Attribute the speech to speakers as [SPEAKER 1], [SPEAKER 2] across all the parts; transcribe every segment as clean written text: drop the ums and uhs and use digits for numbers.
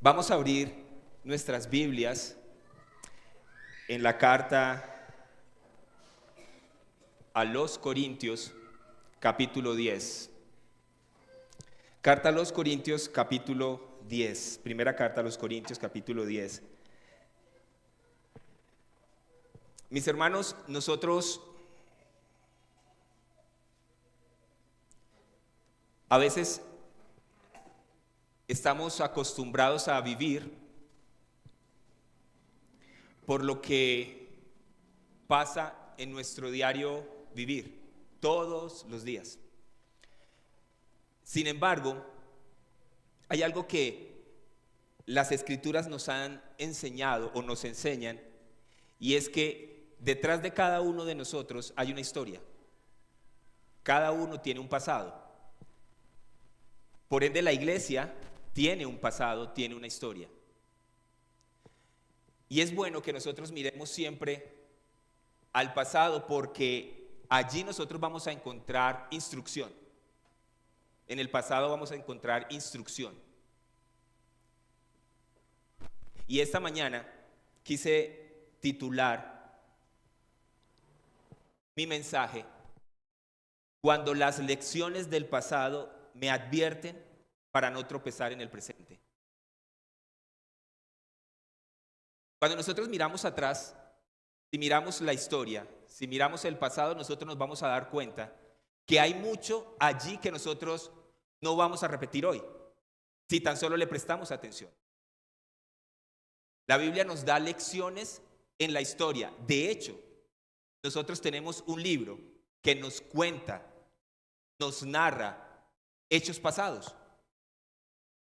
[SPEAKER 1] Vamos a abrir nuestras Biblias en la carta a los Corintios, capítulo 10. Carta a los Corintios, capítulo 10. Primera carta a los Corintios, capítulo 10. Mis hermanos, nosotros a veces estamos acostumbrados a vivir por lo que pasa en nuestro diario vivir, todos los días. Sin embargo, hay algo que las Escrituras nos han enseñado o nos enseñan, y es que detrás de cada uno de nosotros hay una historia. Cada uno tiene un pasado. Por ende, la iglesia tiene un pasado, tiene una historia. Y es bueno que nosotros miremos siempre al pasado, porque allí nosotros vamos a encontrar instrucción. En el pasado vamos a encontrar instrucción. Y esta mañana quise titular mi mensaje: cuando las lecciones del pasado me advierten para no tropezar en el presente. Cuando nosotros miramos atrás, si miramos la historia, si miramos el pasado, nosotros nos vamos a dar cuenta que hay mucho allí que nosotros no vamos a repetir hoy, si tan solo le prestamos atención. La Biblia nos da lecciones en la historia. De hecho, nosotros tenemos un libro que nos cuenta, nos narra hechos pasados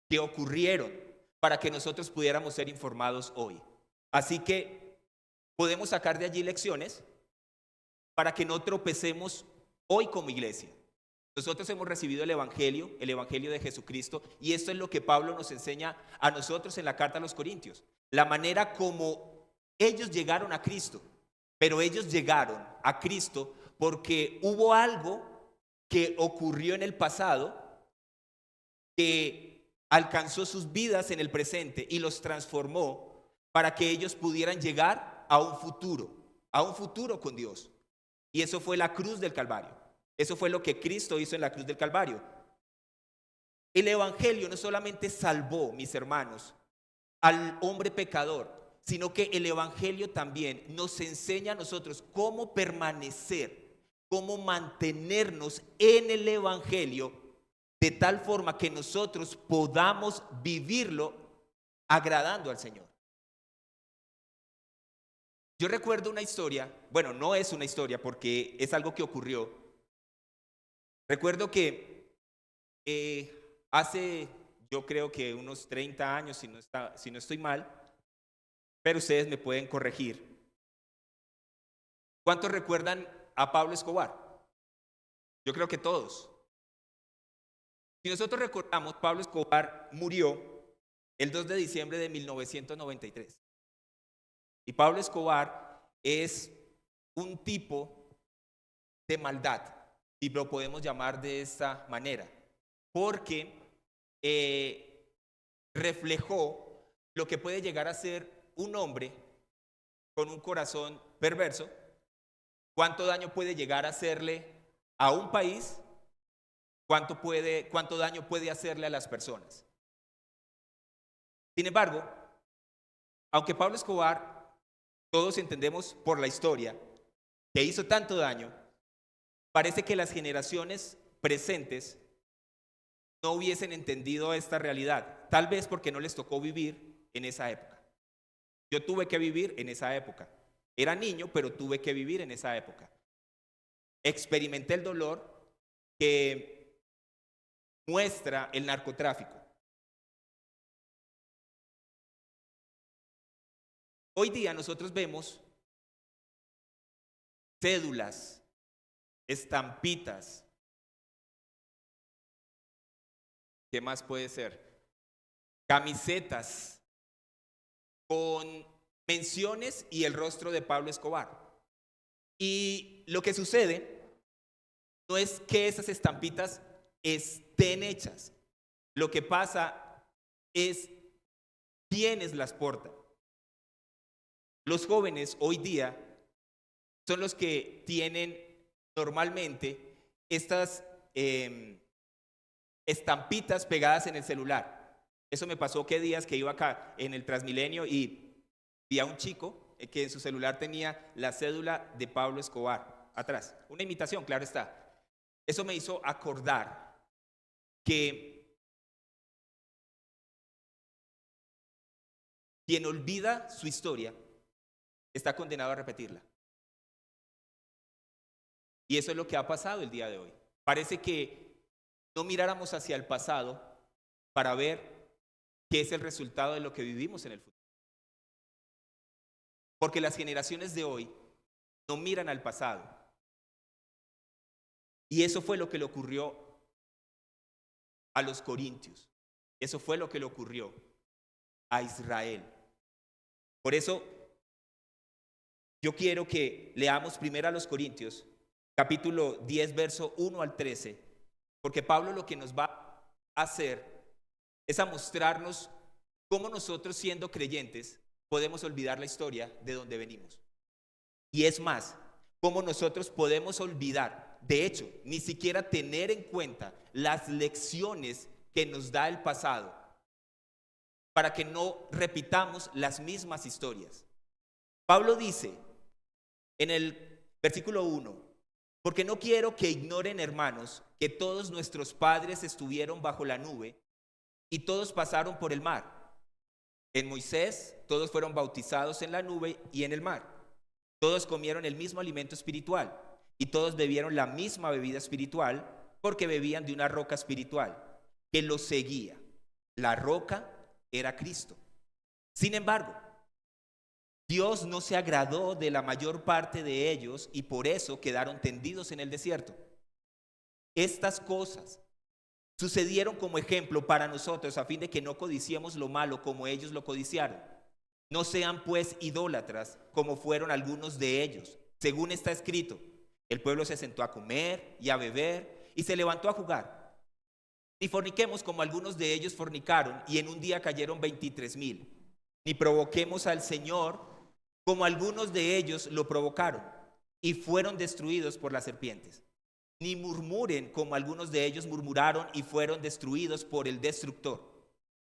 [SPEAKER 1] que ocurrieron para que nosotros pudiéramos ser informados hoy. Así que podemos sacar de allí lecciones para que no tropecemos hoy como iglesia. Nosotros hemos recibido el Evangelio de Jesucristo, y esto es lo que Pablo nos enseña a nosotros en la carta a los Corintios. La manera como ellos llegaron a Cristo, pero ellos llegaron a Cristo porque hubo algo que ocurrió en el pasado que alcanzó sus vidas en el presente y los transformó para que ellos pudieran llegar a un futuro con Dios. Y eso fue la cruz del Calvario. Eso fue lo que Cristo hizo en la cruz del Calvario. El Evangelio no solamente salvó, mis hermanos, al hombre pecador, sino que el Evangelio también nos enseña a nosotros cómo permanecer, cómo mantenernos en el Evangelio, de tal forma que nosotros podamos vivirlo agradando al Señor. Yo recuerdo una historia, bueno, no es una historia porque es algo que ocurrió. Recuerdo que hace, yo creo que unos 30 años, si no estoy mal, pero ustedes me pueden corregir. ¿Cuántos recuerdan a Pablo Escobar? Yo creo que todos. Si nosotros recordamos, Pablo Escobar murió el 2 de diciembre de 1993. Y Pablo Escobar es un tipo de maldad, y lo podemos llamar de esta manera, porque reflejó lo que puede llegar a ser un hombre con un corazón perverso, cuánto daño puede llegar a hacerle a un país, cuánto daño puede hacerle a las personas. Sin embargo, aunque Pablo Escobar, todos entendemos por la historia, que hizo tanto daño, parece que las generaciones presentes no hubiesen entendido esta realidad, tal vez porque no les tocó vivir en esa época. Yo tuve que vivir en esa época. Era niño, pero tuve que vivir en esa época. Experimenté el dolor que muestra el narcotráfico. Hoy día nosotros vemos cédulas, estampitas. ¿Qué más puede ser? Camisetas con menciones y el rostro de Pablo Escobar. Y lo que sucede no es que esas estampitas estén hechas. Lo que pasa es ¿quiénes las portan? Los jóvenes hoy día son los que tienen normalmente estas estampitas pegadas en el celular. Eso me pasó que días que iba acá en el Transmilenio y vi a un chico que en su celular tenía la cédula de Pablo Escobar atrás. Una imitación, claro está. Eso me hizo acordar que quien olvida su historia está condenado a repetirla. Y eso es lo que ha pasado el día de hoy. Parece que no miráramos hacia el pasado para ver qué es el resultado de lo que vivimos en el futuro. Porque las generaciones de hoy no miran al pasado. Y eso fue lo que le ocurrió a los corintios. Eso fue lo que le ocurrió a Israel. Por eso yo quiero que leamos primero a los Corintios, capítulo 10, verso 1 al 13, porque Pablo lo que nos va a hacer es a mostrarnos cómo nosotros, siendo creyentes, podemos olvidar la historia de donde venimos. Y es más, cómo nosotros podemos olvidar, de hecho, ni siquiera tener en cuenta las lecciones que nos da el pasado, para que no repitamos las mismas historias. Pablo dice en el versículo 1, porque no quiero que ignoren, hermanos, que todos nuestros padres estuvieron bajo la nube y todos pasaron por el mar. En Moisés todos fueron bautizados en la nube y en el mar. Todos comieron el mismo alimento espiritual y todos bebieron la misma bebida espiritual, porque bebían de una roca espiritual que los seguía. La roca era Cristo. Sin embargo, Dios no se agradó de la mayor parte de ellos y por eso quedaron tendidos en el desierto. Estas cosas sucedieron como ejemplo para nosotros, a fin de que no codiciemos lo malo como ellos lo codiciaron. No sean pues idólatras como fueron algunos de ellos. Según está escrito, el pueblo se sentó a comer y a beber y se levantó a jugar. Ni forniquemos como algunos de ellos fornicaron y en un día cayeron 23,000. Ni provoquemos al Señor como algunos de ellos lo provocaron y fueron destruidos por las serpientes. Ni murmuren como algunos de ellos murmuraron y fueron destruidos por el destructor.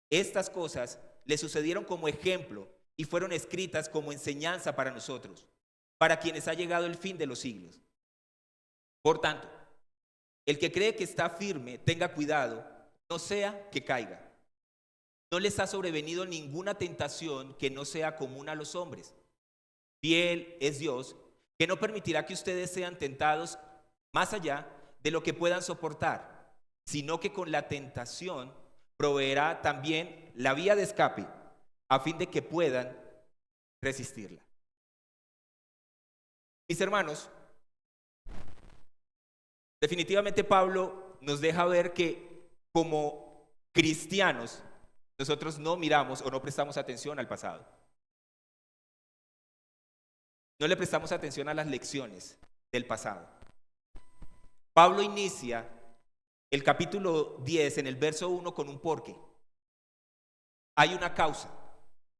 [SPEAKER 1] Estas cosas le sucedieron como ejemplo y fueron escritas como enseñanza para nosotros, para quienes ha llegado el fin de los siglos. Por tanto, el que cree que está firme, tenga cuidado, no sea que caiga. No les ha sobrevenido ninguna tentación que no sea común a los hombres. Fiel es Dios, que no permitirá que ustedes sean tentados más allá de lo que puedan soportar, sino que con la tentación proveerá también la vía de escape, a fin de que puedan resistirla. Mis hermanos, definitivamente Pablo nos deja ver que como cristianos nosotros no miramos o no prestamos atención al pasado. No le prestamos atención a las lecciones del pasado. Pablo inicia el capítulo 10 en el verso 1 con un porqué. Hay una causa,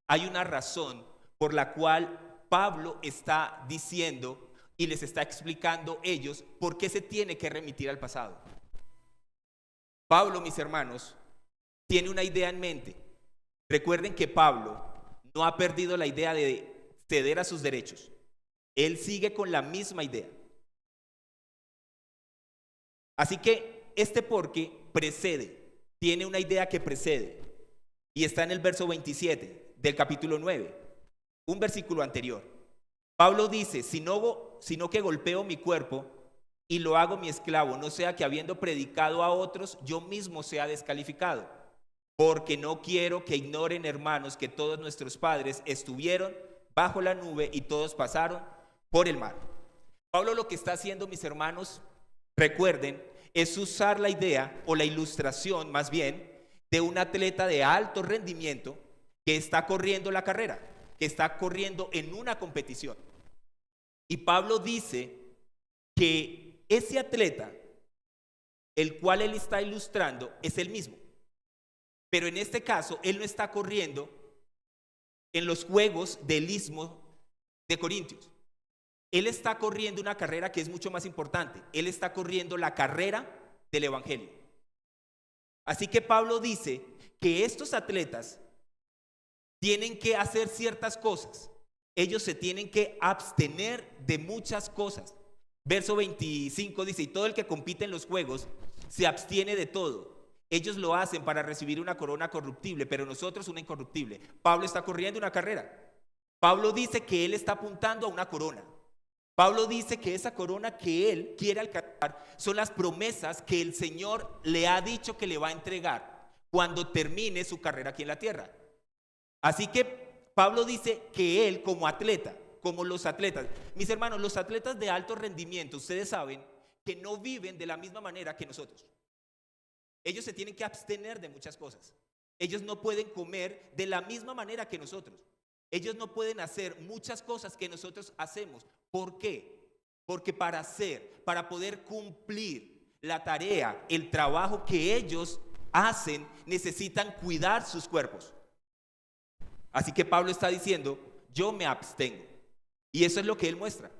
[SPEAKER 1] hay una razón por la cual Pablo está diciendo y les está explicando ellos por qué se tiene que remitir al pasado. Pablo, mis hermanos, tiene una idea en mente. Recuerden que Pablo no ha perdido la idea de ceder a sus derechos. Él sigue con la misma idea. Así que este porqué precede, tiene una idea que precede y está en el verso 27 del capítulo 9, un versículo anterior. Pablo dice, sino que golpeo mi cuerpo y lo hago mi esclavo, no sea que habiendo predicado a otros, yo mismo sea descalificado. Porque no quiero que ignoren, hermanos, que todos nuestros padres estuvieron bajo la nube y todos pasaron por el mar. Pablo lo que está haciendo, mis hermanos, recuerden, es usar la idea o la ilustración más bien de un atleta de alto rendimiento que está corriendo la carrera, que está corriendo en una competición. Y Pablo dice que ese atleta, el cual él está ilustrando, es el mismo. Pero en este caso, él no está corriendo en los juegos del Istmo de Corintios. Él está corriendo una carrera que es mucho más importante. Él está corriendo la carrera del Evangelio. Así que Pablo dice que estos atletas tienen que hacer ciertas cosas. Ellos se tienen que abstener de muchas cosas. Verso 25 dice, y todo el que compite en los juegos se abstiene de todo. Ellos lo hacen para recibir una corona corruptible, pero nosotros una incorruptible. Pablo está corriendo una carrera. Pablo dice que él está apuntando a una corona. Pablo dice que esa corona que él quiere alcanzar son las promesas que el Señor le ha dicho que le va a entregar cuando termine su carrera aquí en la tierra. Así que Pablo dice que él como atleta, como los atletas, mis hermanos, los atletas de alto rendimiento, ustedes saben que no viven de la misma manera que nosotros. Ellos se tienen que abstener de muchas cosas. Ellos no pueden comer de la misma manera que nosotros. Ellos no pueden hacer muchas cosas que nosotros hacemos. ¿Por qué? Porque para poder cumplir la tarea, el trabajo que ellos hacen, necesitan cuidar sus cuerpos. Así que Pablo está diciendo, yo me abstengo. Y eso es lo que él muestra.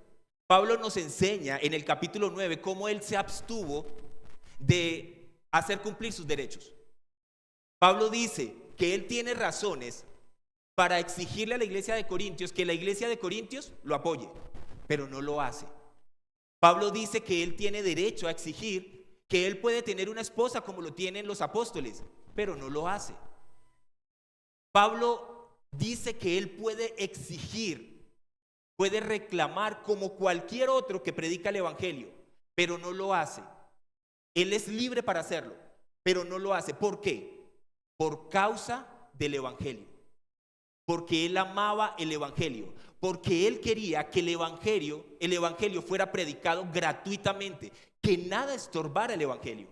[SPEAKER 1] Pablo nos enseña en el capítulo 9 cómo él se abstuvo de hacer cumplir sus derechos. Pablo dice que él tiene razones para exigirle a la iglesia de Corintios que la iglesia de Corintios lo apoye, pero no lo hace. Pablo dice que él tiene derecho a exigir que él puede tener una esposa como lo tienen los apóstoles, pero no lo hace. Pablo dice que él puede exigir, puede reclamar como cualquier otro que predica el evangelio, pero no lo hace. Él es libre para hacerlo, pero no lo hace. ¿Por qué? Por causa del evangelio. Porque él amaba el evangelio, porque él quería que el evangelio fuera predicado gratuitamente, que nada estorbara el evangelio.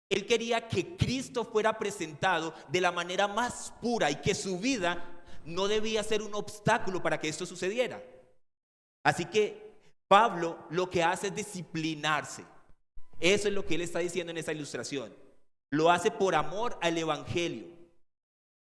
[SPEAKER 1] Él quería que Cristo fuera presentado de la manera más pura y que su vida no debía ser un obstáculo para que esto sucediera. Así que Pablo lo que hace es disciplinarse. Eso es lo que él está diciendo en esa ilustración. Lo hace por amor al evangelio.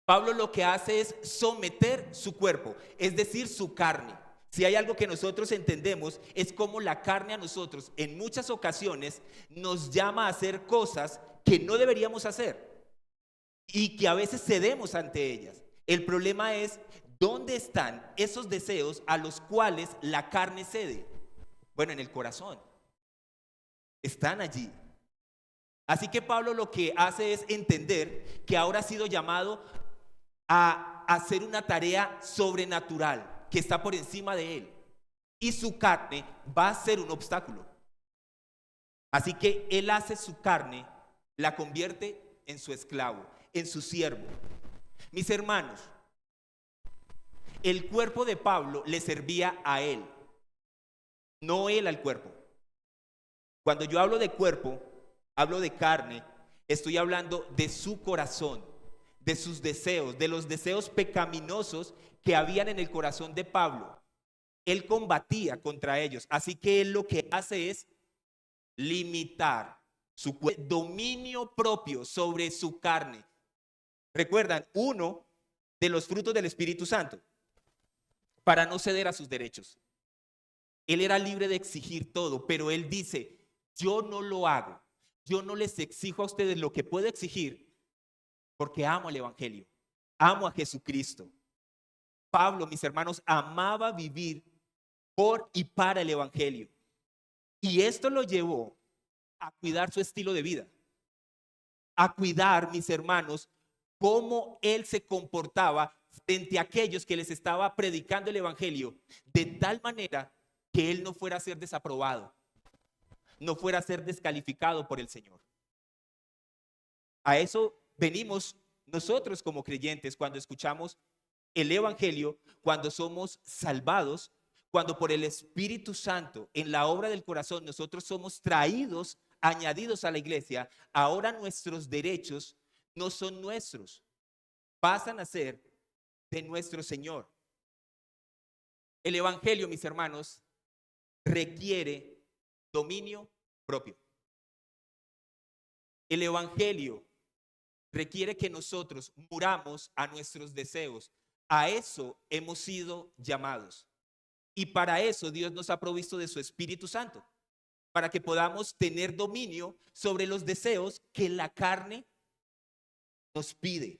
[SPEAKER 1] Pablo lo que hace es someter su cuerpo, es decir, su carne. Si hay algo que nosotros entendemos es cómo la carne a nosotros en muchas ocasiones nos llama a hacer cosas que no deberíamos hacer y que a veces cedemos ante ellas. El problema es dónde están esos deseos a los cuales la carne cede. Bueno, en el corazón. Están allí. Así que Pablo lo que hace es entender que ahora ha sido llamado a hacer una tarea sobrenatural que está por encima de él, y su carne va a ser un obstáculo. Así que él hace su carne, la convierte en su esclavo, en su siervo. Mis hermanos, el cuerpo de Pablo le servía a él, no él al cuerpo. Cuando yo hablo de cuerpo, hablo de carne, estoy hablando de su corazón, de sus deseos, de los deseos pecaminosos que habían en el corazón de Pablo. Él combatía contra ellos, así que él lo que hace es limitar su dominio propio sobre su carne. Recuerdan, uno de los frutos del Espíritu Santo, para no ceder a sus derechos. Él era libre de exigir todo, pero él dice, yo no lo hago, yo no les exijo a ustedes lo que puedo exigir, porque amo el evangelio, amo a Jesucristo. Pablo, mis hermanos, amaba vivir por y para el evangelio. Y esto lo llevó a cuidar su estilo de vida, a cuidar, mis hermanos, cómo él se comportaba frente a aquellos que les estaba predicando el evangelio, de tal manera que él no fuera a ser desaprobado, no fuera a ser descalificado por el Señor. A eso venimos nosotros como creyentes cuando escuchamos el evangelio, cuando somos salvados, cuando por el Espíritu Santo en la obra del corazón nosotros somos traídos, añadidos a la iglesia. Ahora nuestros derechos no son nuestros, pasan a ser de nuestro Señor. El evangelio, mis hermanos, requiere dominio propio. El evangelio requiere que nosotros muramos a nuestros deseos, A eso hemos sido llamados. Y para eso Dios nos ha provisto de su Espíritu Santo, para que podamos tener dominio sobre los deseos que la carne nos pide.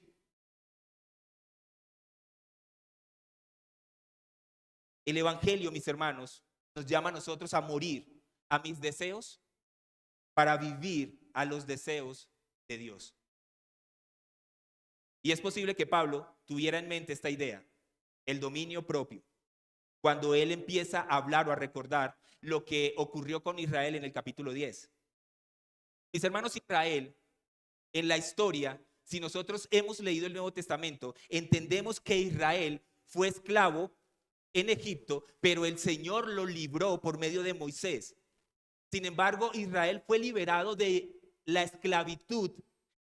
[SPEAKER 1] El Evangelio, mis hermanos, nos llama a nosotros a morir a mis deseos para vivir a los deseos de Dios. Y es posible que Pablo tuviera en mente esta idea, el dominio propio, cuando él empieza a hablar o a recordar lo que ocurrió con Israel en el capítulo 10. Mis hermanos, Israel, en la historia, si nosotros hemos leído el Nuevo Testamento, entendemos que Israel fue esclavo en Egipto, pero el Señor lo libró por medio de Moisés. Sin embargo, Israel fue liberado de la esclavitud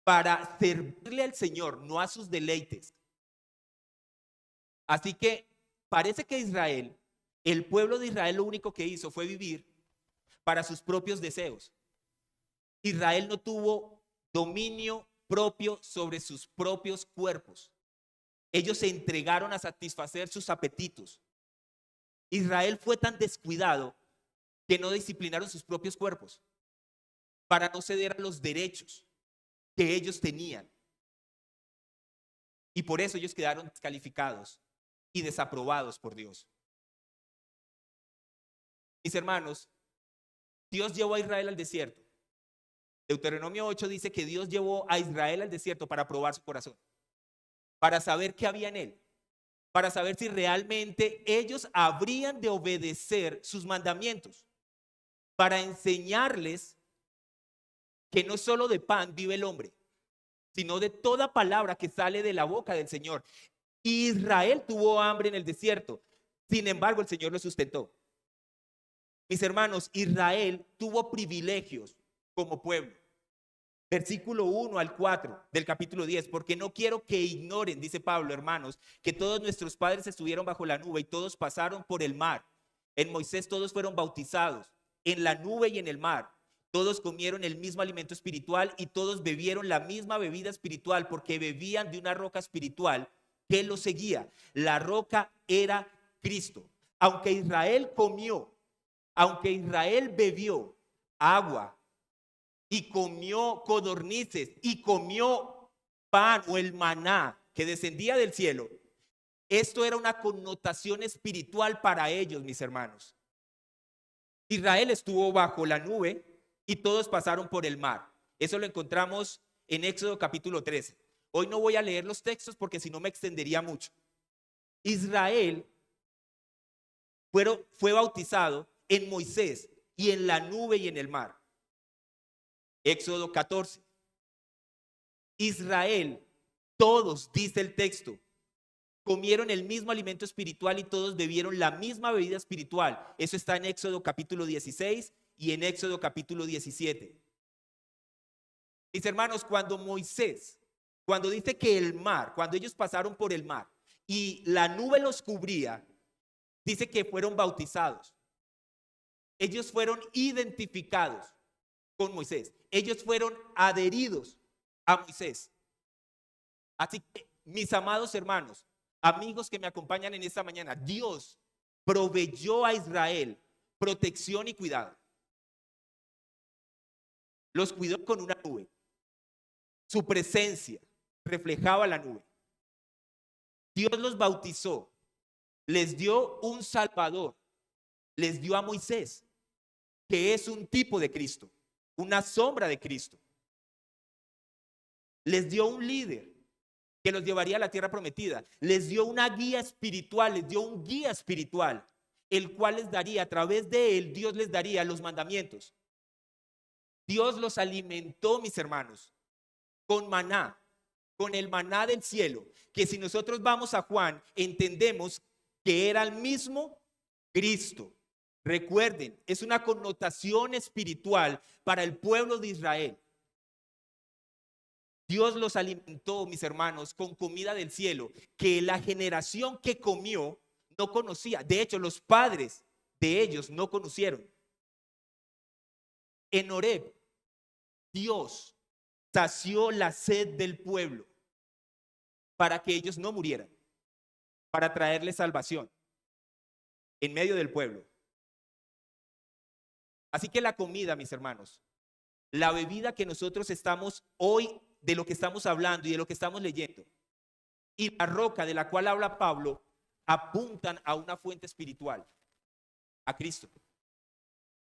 [SPEAKER 1] para servirle al Señor, no a sus deleites. Así que parece que Israel, el pueblo de Israel, lo único que hizo fue vivir para sus propios deseos. Israel no tuvo dominio propio sobre sus propios cuerpos. Ellos se entregaron a satisfacer sus apetitos. Israel fue tan descuidado que no disciplinaron sus propios cuerpos para no ceder a los derechos que ellos tenían. Y por eso ellos quedaron descalificados y desaprobados por Dios. Mis hermanos, Dios llevó a Israel al desierto. Deuteronomio 8 dice que Dios llevó a Israel al desierto para probar su corazón, para saber qué había en él, para saber si realmente ellos habrían de obedecer sus mandamientos, para enseñarles que no solo de pan vive el hombre, sino de toda palabra que sale de la boca del Señor. Israel tuvo hambre en el desierto, sin embargo el Señor lo sustentó. Mis hermanos, Israel tuvo privilegios como pueblo. Versículo 1 al 4 del capítulo 10, porque no quiero que ignoren, dice Pablo, hermanos, que todos nuestros padres estuvieron bajo la nube y todos pasaron por el mar. En Moisés todos fueron bautizados, en la nube y en el mar. Todos comieron el mismo alimento espiritual y todos bebieron la misma bebida espiritual, porque bebían de una roca espiritual que los seguía. La roca era Cristo. Aunque Israel bebió agua y comió codornices y comió pan o el maná que descendía del cielo, esto era una connotación espiritual para ellos, mis hermanos. Israel estuvo bajo la nube y todos pasaron por el mar. Eso lo encontramos en Éxodo capítulo 13. Hoy no voy a leer los textos porque si no me extendería mucho. Israel fue bautizado en Moisés y en la nube y en el mar. Éxodo 14. Israel, todos, dice el texto, comieron el mismo alimento espiritual y todos bebieron la misma bebida espiritual. Eso está en Éxodo capítulo 16 y en Éxodo capítulo 17. Mis hermanos, cuando dice que el mar, cuando ellos pasaron por el mar y la nube los cubría, dice que fueron bautizados. Ellos fueron identificados con Moisés. Ellos fueron adheridos a Moisés. Así que, mis amados hermanos, amigos que me acompañan en esta mañana, Dios proveyó a Israel protección y cuidado. Los cuidó con una nube. Su presencia reflejaba la nube. Dios los bautizó. Les dio un Salvador. Les dio a Moisés, que es un tipo de Cristo, una sombra de Cristo. Les dio un líder que los llevaría a la tierra prometida. Les dio una guía espiritual, les dio un guía espiritual, el cual les daría, a través de él, Dios les daría los mandamientos. Dios los alimentó, mis hermanos, con maná, con el maná del cielo, que si nosotros vamos a Juan, entendemos que era el mismo Cristo. Recuerden, es una connotación espiritual para el pueblo de Israel. Dios los alimentó, mis hermanos, con comida del cielo, que la generación que comió no conocía. De hecho, los padres de ellos no conocieron. En Horeb, Dios sació la sed del pueblo para que ellos no murieran. para traerle salvación en medio del pueblo. Así que la comida, mis hermanos, la bebida que nosotros estamos hoy, de lo que estamos hablando y de lo que estamos leyendo, y la roca de la cual habla Pablo, apuntan a una fuente espiritual, a Cristo.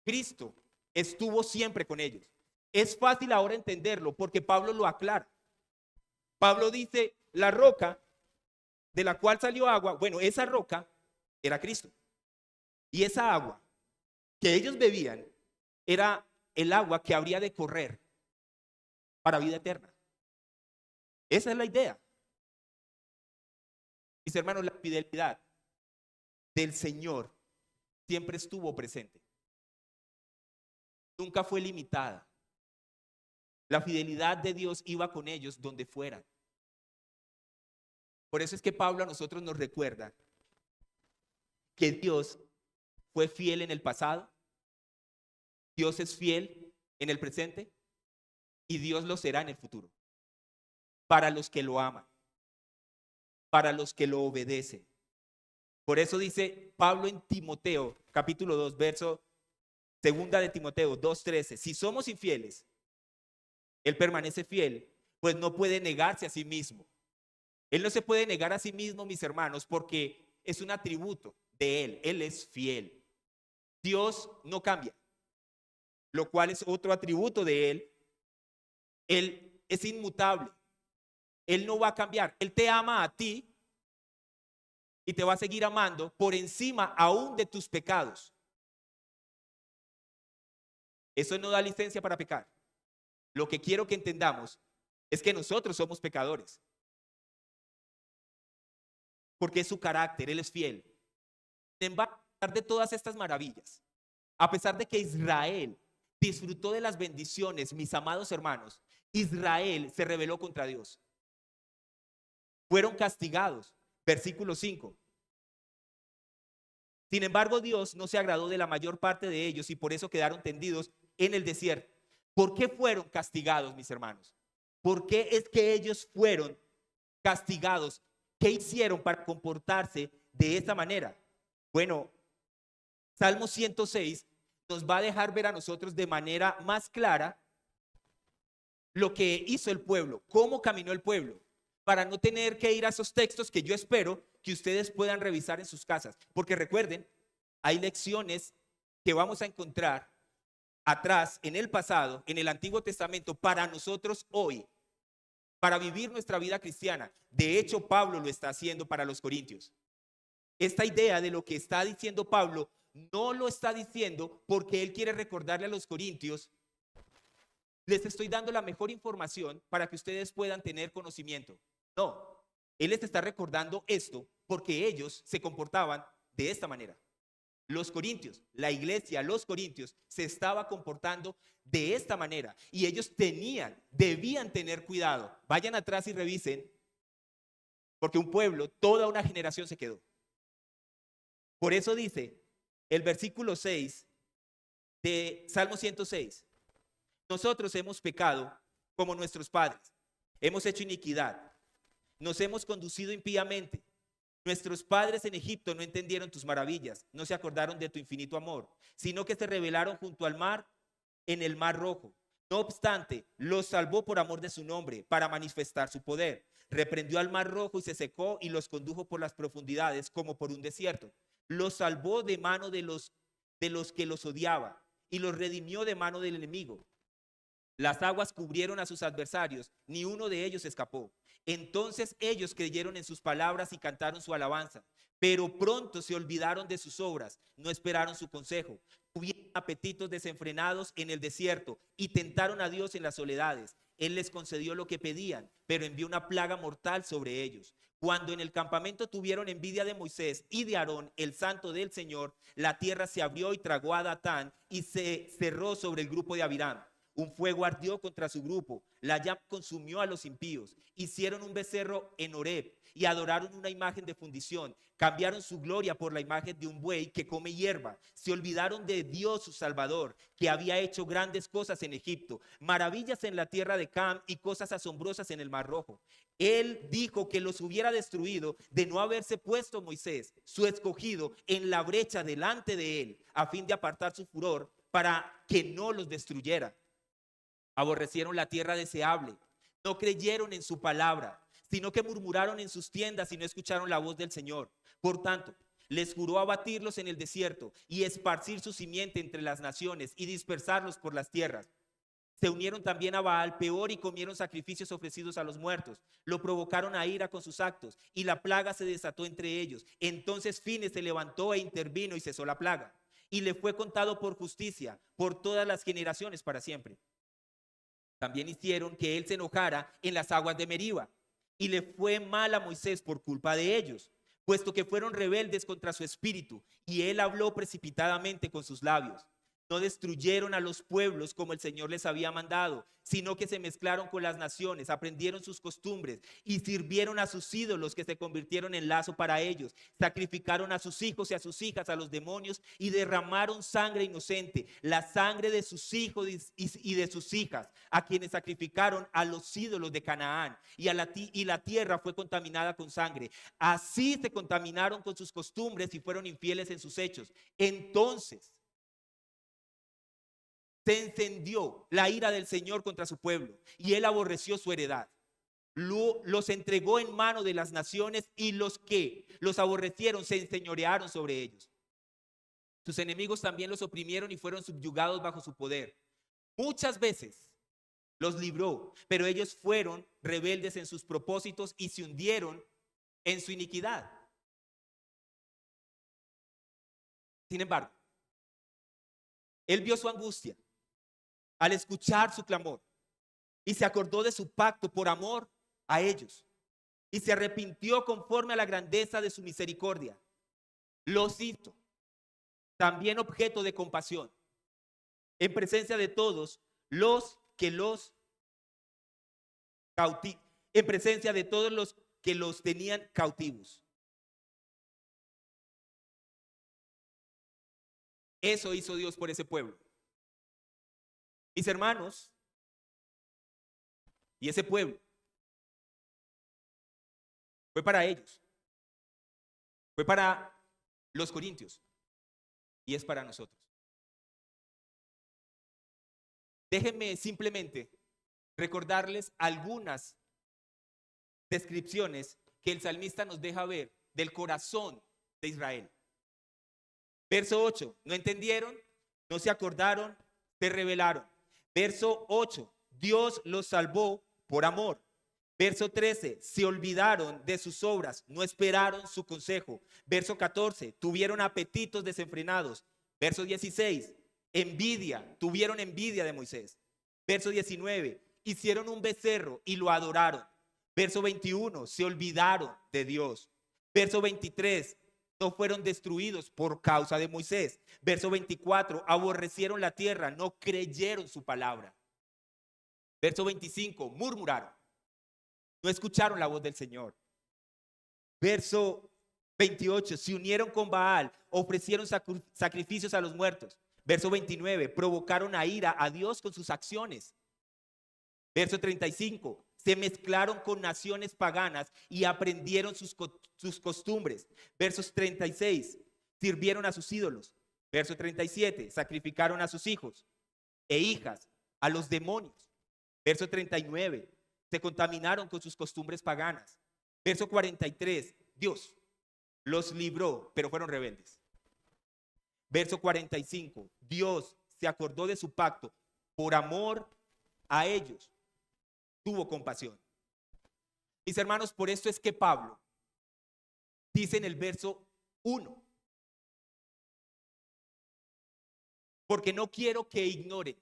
[SPEAKER 1] Cristo estuvo siempre con ellos. Es fácil ahora entenderlo porque Pablo lo aclara. Pablo dice, la roca de la cual salió agua, bueno, esa roca era Cristo. Y esa agua que ellos bebían era el agua que habría de correr para vida eterna. Esa es la idea. Mis hermanos, la fidelidad del Señor siempre estuvo presente. Nunca fue limitada. La fidelidad de Dios iba con ellos donde fueran. Por eso es que Pablo a nosotros nos recuerda que Dios fue fiel en el pasado, Dios es fiel en el presente y Dios lo será en el futuro. Para los que lo aman, para los que lo obedecen. Por eso dice Pablo en Timoteo, capítulo 2, verso segunda de Timoteo 2:13, si somos infieles, Él permanece fiel, pues no puede negarse a sí mismo. Él no se puede negar a sí mismo, mis hermanos, porque es un atributo de Él. Él es fiel. Dios no cambia, lo cual es otro atributo de Él. Él es inmutable. Él no va a cambiar. Él te ama a ti y te va a seguir amando por encima aún de tus pecados. Eso no da licencia para pecar. Lo que quiero que entendamos es que nosotros somos pecadores. Porque es su carácter, Él es fiel. Sin embargo, a pesar de todas estas maravillas, a pesar de que Israel disfrutó de las bendiciones, mis amados hermanos, Israel se rebeló contra Dios. Fueron castigados. Versículo 5. Sin embargo, Dios no se agradó de la mayor parte de ellos y por eso quedaron tendidos en el desierto. ¿Por qué fueron castigados, mis hermanos? ¿Por qué es que ellos fueron castigados? ¿Qué hicieron para comportarse de esta manera? Bueno, Salmo 106 nos va a dejar ver a nosotros de manera más clara lo que hizo el pueblo, cómo caminó el pueblo, para no tener que ir a esos textos que yo espero que ustedes puedan revisar en sus casas. Porque recuerden, hay lecciones que vamos a encontrar atrás, en el pasado, en el Antiguo Testamento, para nosotros hoy, para vivir nuestra vida cristiana. De hecho, Pablo lo está haciendo para los corintios. Esta idea de lo que está diciendo Pablo, no lo está diciendo porque él quiere recordarle a los corintios, les estoy dando la mejor información para que ustedes puedan tener conocimiento. No, él les está recordando esto porque ellos se comportaban de esta manera. Los corintios, la iglesia, los corintios, se estaba comportando de esta manera y ellos debían tener cuidado. Vayan atrás y revisen, porque un pueblo, toda una generación se quedó. Por eso dice el versículo 6 de Salmo 106, nosotros hemos pecado como nuestros padres, hemos hecho iniquidad, nos hemos conducido impíamente. Nuestros padres en Egipto no entendieron tus maravillas, no se acordaron de tu infinito amor, sino que se rebelaron junto al mar, en el mar rojo. No obstante, los salvó por amor de su nombre, para manifestar su poder. Reprendió al mar rojo y se secó y los condujo por las profundidades como por un desierto. Los salvó de mano de los que los odiaban y los redimió de mano del enemigo. Las aguas cubrieron a sus adversarios, ni uno de ellos escapó. Entonces ellos creyeron en sus palabras y cantaron su alabanza, pero pronto se olvidaron de sus obras, no esperaron su consejo. Tuvieron apetitos desenfrenados en el desierto y tentaron a Dios en las soledades. Él les concedió lo que pedían, pero envió una plaga mortal sobre ellos. Cuando en el campamento tuvieron envidia de Moisés y de Aarón, el santo del Señor, la tierra se abrió y tragó a Datán y se cerró sobre el grupo de Abiram. Un fuego ardió contra su grupo, la llama consumió a los impíos. Hicieron un becerro en Horeb y adoraron una imagen de fundición. Cambiaron su gloria por la imagen de un buey que come hierba. Se olvidaron de Dios su Salvador, que había hecho grandes cosas en Egipto, maravillas en la tierra de Cam y cosas asombrosas en el Mar Rojo. Él dijo que los hubiera destruido de no haberse puesto Moisés, su escogido, en la brecha delante de él, a fin de apartar su furor para que no los destruyera. Aborrecieron la tierra deseable, no creyeron en su palabra, sino que murmuraron en sus tiendas y no escucharon la voz del Señor. Por tanto, les juró abatirlos en el desierto y esparcir su simiente entre las naciones y dispersarlos por las tierras. Se unieron también a Baal peor y comieron sacrificios ofrecidos a los muertos. Lo provocaron a ira con sus actos y la plaga se desató entre ellos. Entonces Fines se levantó e intervino y cesó la plaga. Y le fue contado por justicia por todas las generaciones para siempre. También hicieron que él se enojara en las aguas de Meriba. Y le fue mal a Moisés por culpa de ellos, puesto que fueron rebeldes contra su espíritu, y él habló precipitadamente con sus labios. No destruyeron a los pueblos como el Señor les había mandado, sino que se mezclaron con las naciones, aprendieron sus costumbres y sirvieron a sus ídolos que se convirtieron en lazo para ellos. Sacrificaron a sus hijos y a sus hijas a los demonios y derramaron sangre inocente, la sangre de sus hijos y de sus hijas, a quienes sacrificaron a los ídolos de Canaán, y la tierra fue contaminada con sangre. Así se contaminaron con sus costumbres y fueron infieles en sus hechos. Entonces se encendió la ira del Señor contra su pueblo y él aborreció su heredad. Los entregó en mano de las naciones y los que los aborrecieron se enseñorearon sobre ellos. Sus enemigos también los oprimieron y fueron subyugados bajo su poder. Muchas veces los libró, pero ellos fueron rebeldes en sus propósitos y se hundieron en su iniquidad. Sin embargo, él vio su angustia al escuchar su clamor y se acordó de su pacto por amor a ellos y se arrepintió conforme a la grandeza de su misericordia. Los hizo también objeto de compasión en presencia de todos los que los en presencia de todos los que los tenían cautivos. Eso hizo Dios por ese pueblo. Mis hermanos, y ese pueblo fue para ellos, fue para los corintios y es para nosotros. Déjenme simplemente recordarles algunas descripciones que el salmista nos deja ver del corazón de Israel. Verso 8, no entendieron, no se acordaron, se rebelaron. Verso 8, Dios los salvó por amor. Verso 13, se olvidaron de sus obras, no esperaron su consejo. Verso 14, tuvieron apetitos desenfrenados. Verso 16, tuvieron envidia de Moisés. Verso 19, hicieron un becerro y lo adoraron. Verso 21, se olvidaron de Dios. Verso 23, no fueron destruidos por causa de Moisés. Verso 24, aborrecieron la tierra, no creyeron su palabra. Verso 25, murmuraron, no escucharon la voz del Señor. Verso 28, se unieron con Baal, ofrecieron sacrificios a los muertos. Verso 29, provocaron a ira a Dios con sus acciones. Verso 35, se mezclaron con naciones paganas y aprendieron sus costumbres. Versos 36, sirvieron a sus ídolos. Verso 37, sacrificaron a sus hijos e hijas a los demonios. Verso 39, se contaminaron con sus costumbres paganas. Verso 43, Dios los libró, pero fueron rebeldes. Verso 45, Dios se acordó de su pacto por amor a ellos. Tuvo compasión. Mis hermanos, por esto es que Pablo dice en el verso 1, porque no quiero que ignoren,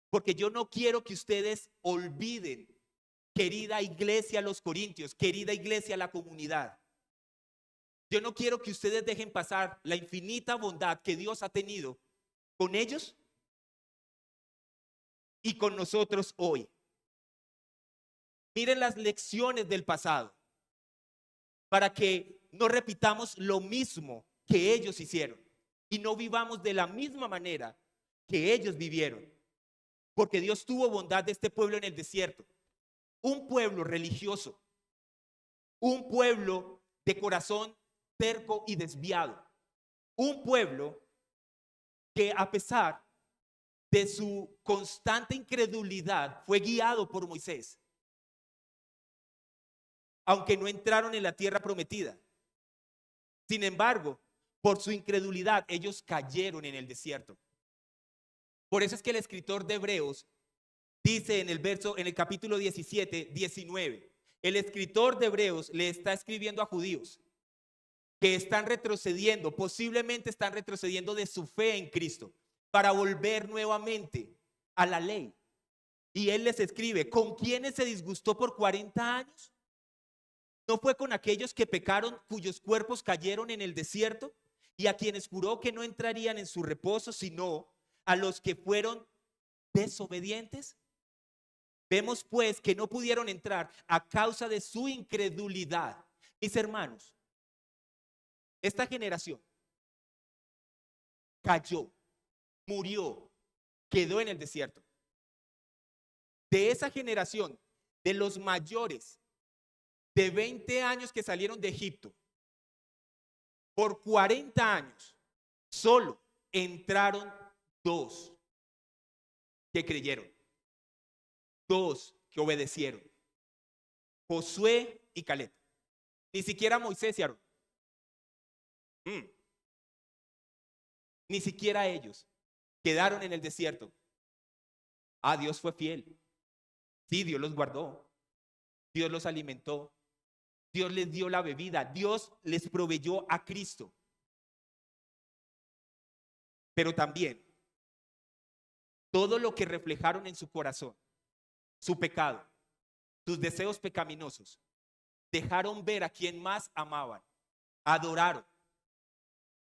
[SPEAKER 1] porque yo no quiero que ustedes olviden, querida iglesia los Corintios, querida iglesia la comunidad. Yo no quiero que ustedes dejen pasar la infinita bondad que Dios ha tenido con ellos y con nosotros hoy. Miren las lecciones del pasado para que no repitamos lo mismo que ellos hicieron y no vivamos de la misma manera que ellos vivieron. Porque Dios tuvo bondad de este pueblo en el desierto. Un pueblo religioso, un pueblo de corazón terco y desviado, un pueblo que a pesar de su constante incredulidad fue guiado por Moisés, aunque no entraron en la tierra prometida. Sin embargo, por su incredulidad, ellos cayeron en el desierto. Por eso es que el escritor de Hebreos dice en el capítulo 17, 19, el escritor de Hebreos le está escribiendo a judíos que están retrocediendo, posiblemente están retrocediendo de su fe en Cristo para volver nuevamente a la ley. Y él les escribe, ¿con quiénes se disgustó por 40 años? ¿No fue con aquellos que pecaron, cuyos cuerpos cayeron en el desierto? Y a quienes juró que no entrarían en su reposo, sino a los que fueron desobedientes. Vemos pues que no pudieron entrar a causa de su incredulidad. Mis hermanos, esta generación cayó, murió, quedó en el desierto. De esa generación, de los mayores de 20 años que salieron de Egipto, por 40 años, solo entraron 2 que creyeron, 2 que obedecieron, Josué y Caleb. Ni siquiera Moisés y Aarón. Ni siquiera ellos quedaron en el desierto. Dios fue fiel. Sí, Dios los guardó. Dios los alimentó. Dios les dio la bebida. Dios les proveyó a Cristo. Pero también todo lo que reflejaron en su corazón, su pecado, sus deseos pecaminosos, dejaron ver a quien más amaban, adoraron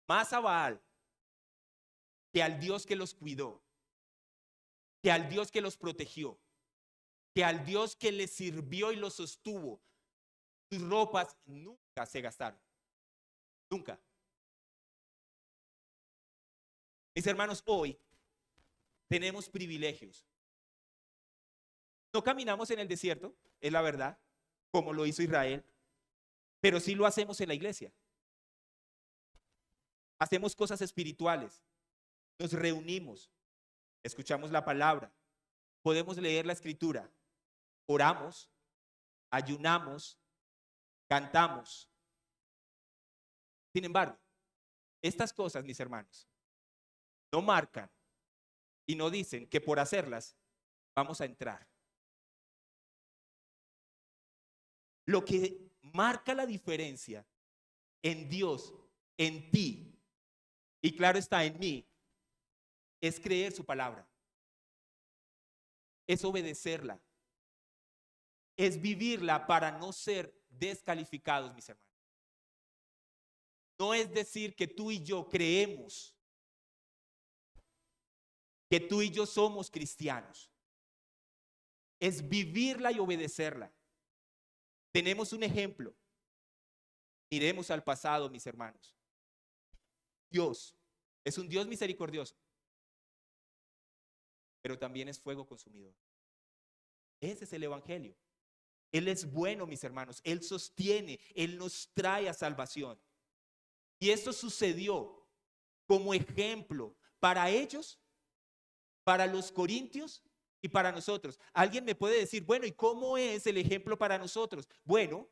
[SPEAKER 1] más a Baal que al Dios que los cuidó, que al Dios que los protegió, que al Dios que les sirvió y los sostuvo. Sus ropas nunca se gastaron, nunca. Mis hermanos, hoy tenemos privilegios. No caminamos en el desierto, es la verdad, como lo hizo Israel, pero sí lo hacemos en la iglesia. Hacemos cosas espirituales, nos reunimos, escuchamos la palabra, podemos leer la escritura, oramos, ayunamos, cantamos. Sin embargo, estas cosas, mis hermanos, no marcan y no dicen que por hacerlas vamos a entrar. Lo que marca la diferencia en Dios, en ti, y claro está en mí, es creer su palabra, es obedecerla, es vivirla para no ser descalificados, mis hermanos. No es decir que tú y yo creemos, que tú y yo somos cristianos. Es vivirla y obedecerla. Tenemos un ejemplo. Miremos al pasado, mis hermanos. Dios es un Dios misericordioso, pero también es fuego consumidor. Ese es el evangelio. Él es bueno, mis hermanos. Él sostiene, Él nos trae a salvación. Y esto sucedió como ejemplo para ellos, para los corintios y para nosotros. Alguien me puede decir, bueno, ¿y cómo es el ejemplo para nosotros? Bueno,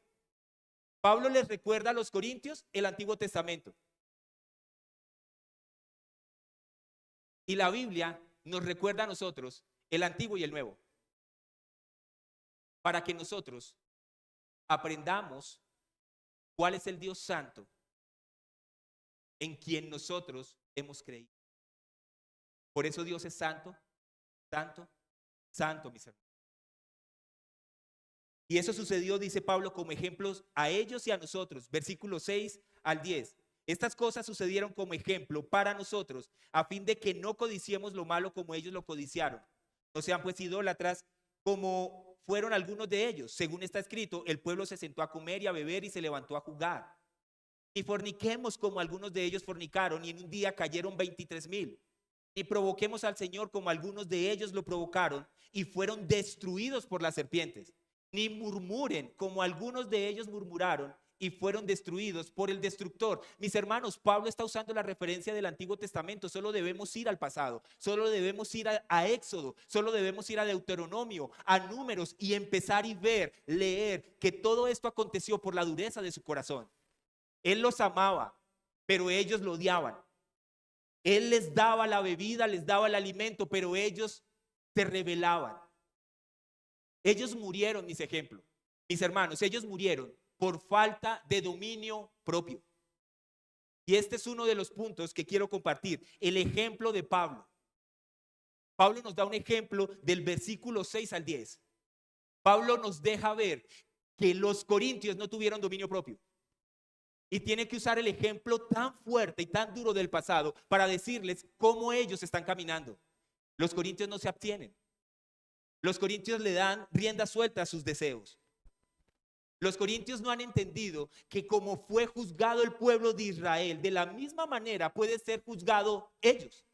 [SPEAKER 1] Pablo les recuerda a los corintios el Antiguo Testamento. Y la Biblia nos recuerda a nosotros el Antiguo y el Nuevo. Para que nosotros aprendamos cuál es el Dios santo en quien nosotros hemos creído. Por eso Dios es santo, santo, santo, mis hermanos. Y eso sucedió, dice Pablo, como ejemplos a ellos y a nosotros. Versículos 6 al 10. Estas cosas sucedieron como ejemplo para nosotros, a fin de que no codiciemos lo malo como ellos lo codiciaron. No sean pues idólatras como fueron algunos de ellos. Según está escrito, el pueblo se sentó a comer y a beber y se levantó a jugar. Ni forniquemos como algunos de ellos fornicaron y en un día cayeron 23,000. Ni provoquemos al Señor como algunos de ellos lo provocaron y fueron destruidos por las serpientes. Ni murmuren como algunos de ellos murmuraron y fueron destruidos por el destructor. Mis hermanos, Pablo está usando la referencia del Antiguo Testamento. Solo debemos ir al pasado, solo debemos ir a Éxodo, solo debemos ir a Deuteronomio, a Números y empezar y ver, leer que todo esto aconteció por la dureza de su corazón. Él los amaba, pero ellos lo odiaban. Él les daba la bebida, les daba el alimento, pero ellos se rebelaban. Ellos murieron, mis ejemplos, mis hermanos, ellos murieron por falta de dominio propio. Y este es uno de los puntos que quiero compartir, el ejemplo de Pablo. Pablo nos da un ejemplo del versículo 6 al 10. Pablo nos deja ver que los corintios no tuvieron dominio propio. Y tiene que usar el ejemplo tan fuerte y tan duro del pasado para decirles cómo ellos están caminando. Los corintios no se abstienen. Los corintios le dan rienda suelta a sus deseos. Los corintios no han entendido que como fue juzgado el pueblo de Israel, de la misma manera puede ser juzgado ellos.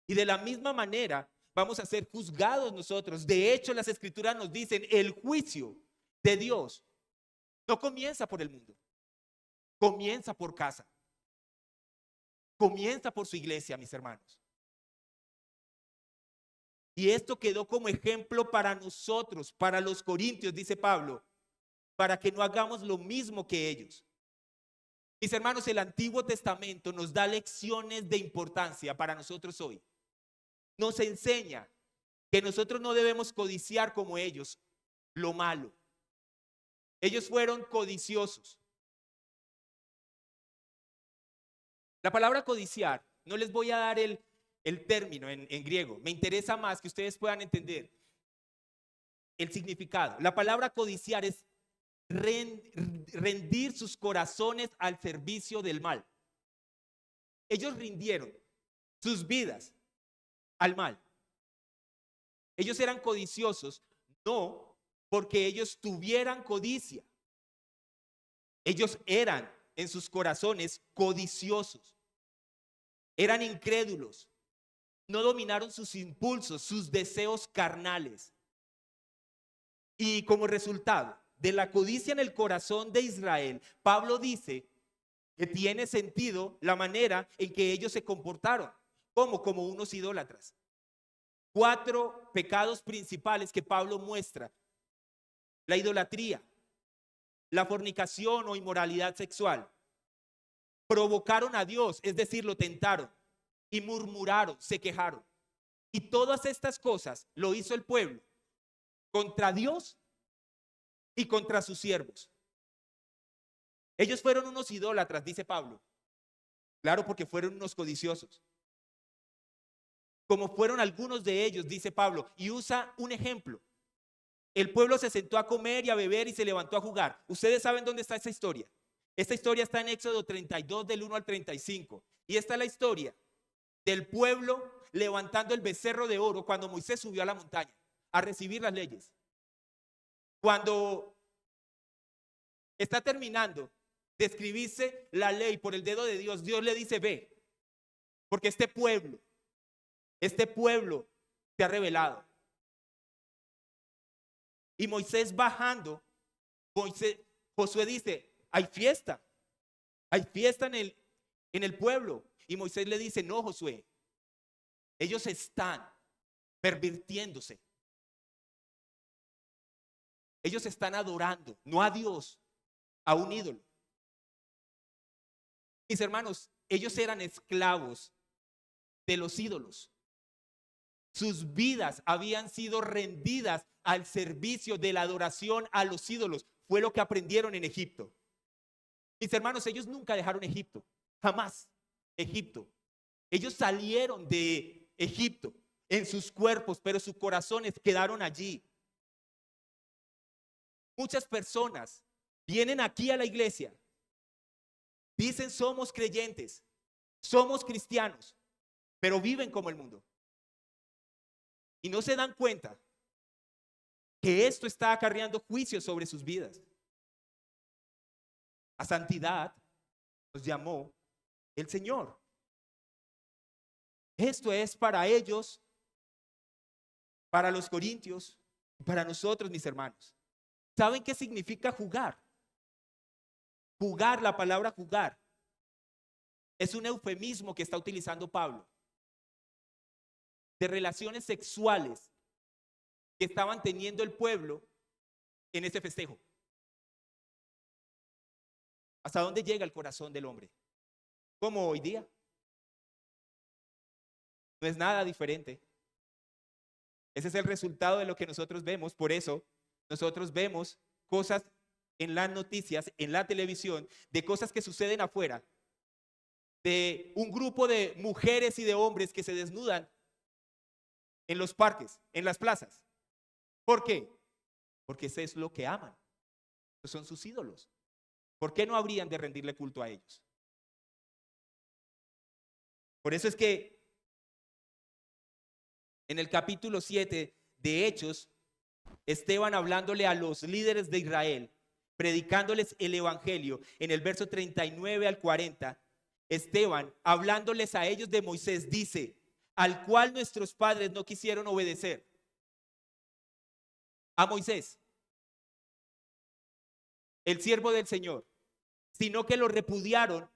[SPEAKER 1] Y de la misma manera vamos a ser juzgados nosotros. De hecho, las escrituras nos dicen, el juicio de Dios no comienza por el mundo. Comienza por casa. Comienza por su iglesia, mis hermanos. Y esto quedó como ejemplo para nosotros, para los corintios, dice Pablo, para que no hagamos lo mismo que ellos. Mis hermanos, el Antiguo Testamento nos da lecciones de importancia para nosotros hoy. Nos enseña que nosotros no debemos codiciar como ellos lo malo. Ellos fueron codiciosos. La palabra codiciar, no les voy a dar el término en griego. Me interesa más que ustedes puedan entender el significado. La palabra codiciar es rendir sus corazones al servicio del mal. Ellos rindieron sus vidas al mal. Ellos eran codiciosos, no porque ellos tuvieran codicia. Ellos eran en sus corazones codiciosos. Eran incrédulos. No dominaron sus impulsos, sus deseos carnales. Y como resultado de la codicia en el corazón de Israel, Pablo dice que tiene sentido la manera en que ellos se comportaron, como unos idólatras. 4 pecados principales que Pablo muestra: la idolatría, la fornicación o inmoralidad sexual. Provocaron a Dios, es decir, lo tentaron, y murmuraron, se quejaron. Y todas estas cosas lo hizo el pueblo contra Dios y contra sus siervos. Ellos fueron unos idólatras, dice Pablo. Claro, porque fueron unos codiciosos. Como fueron algunos de ellos, dice Pablo, y usa un ejemplo. El pueblo se sentó a comer y a beber y se levantó a jugar. Ustedes saben dónde está esa historia. Esta historia está en Éxodo 32 del 1 al 35. Y esta es la historia del pueblo levantando el becerro de oro cuando Moisés subió a la montaña a recibir las leyes. Cuando está terminando de escribirse la ley por el dedo de Dios, Dios le dice: ve, porque este pueblo te ha revelado. Y Moisés bajando, Josué dice: hay fiesta en el pueblo. Y Moisés le dice: no, Josué, ellos están pervirtiéndose. Ellos están adorando, no a Dios, a un ídolo. Mis hermanos, ellos eran esclavos de los ídolos. Sus vidas habían sido rendidas al servicio de la adoración a los ídolos. Fue lo que aprendieron en Egipto. Mis hermanos, ellos nunca dejaron Egipto, jamás Egipto. Ellos salieron de Egipto en sus cuerpos, pero sus corazones quedaron allí. Muchas personas vienen aquí a la iglesia, dicen somos creyentes, somos cristianos, pero viven como el mundo. y no se dan cuenta que esto está acarreando juicio sobre sus vidas. A santidad nos llamó el Señor. Esto es para ellos, para los corintios, para nosotros, mis hermanos. ¿Saben qué significa jugar? Jugar, la palabra jugar, es un eufemismo que está utilizando Pablo de relaciones sexuales que estaban teniendo el pueblo en ese festejo. ¿Hasta dónde llega el corazón del hombre? Como hoy día. No es nada diferente. Ese es el resultado de lo que nosotros vemos. Por eso nosotros vemos cosas en las noticias, en la televisión, de cosas que suceden afuera, de un grupo de mujeres y de hombres que se desnudan en los parques, en las plazas. ¿Por qué? Porque eso es lo que aman. Esos son sus ídolos. ¿Por qué no habrían de rendirle culto a ellos? Por eso es que en el capítulo 7 de Hechos, Esteban hablándole a los líderes de Israel, predicándoles el evangelio, en el verso 39 al 40, Esteban, hablándoles a ellos de Moisés, dice: al cual nuestros padres no quisieron obedecer. A Moisés, el siervo del Señor, sino que lo repudiaron,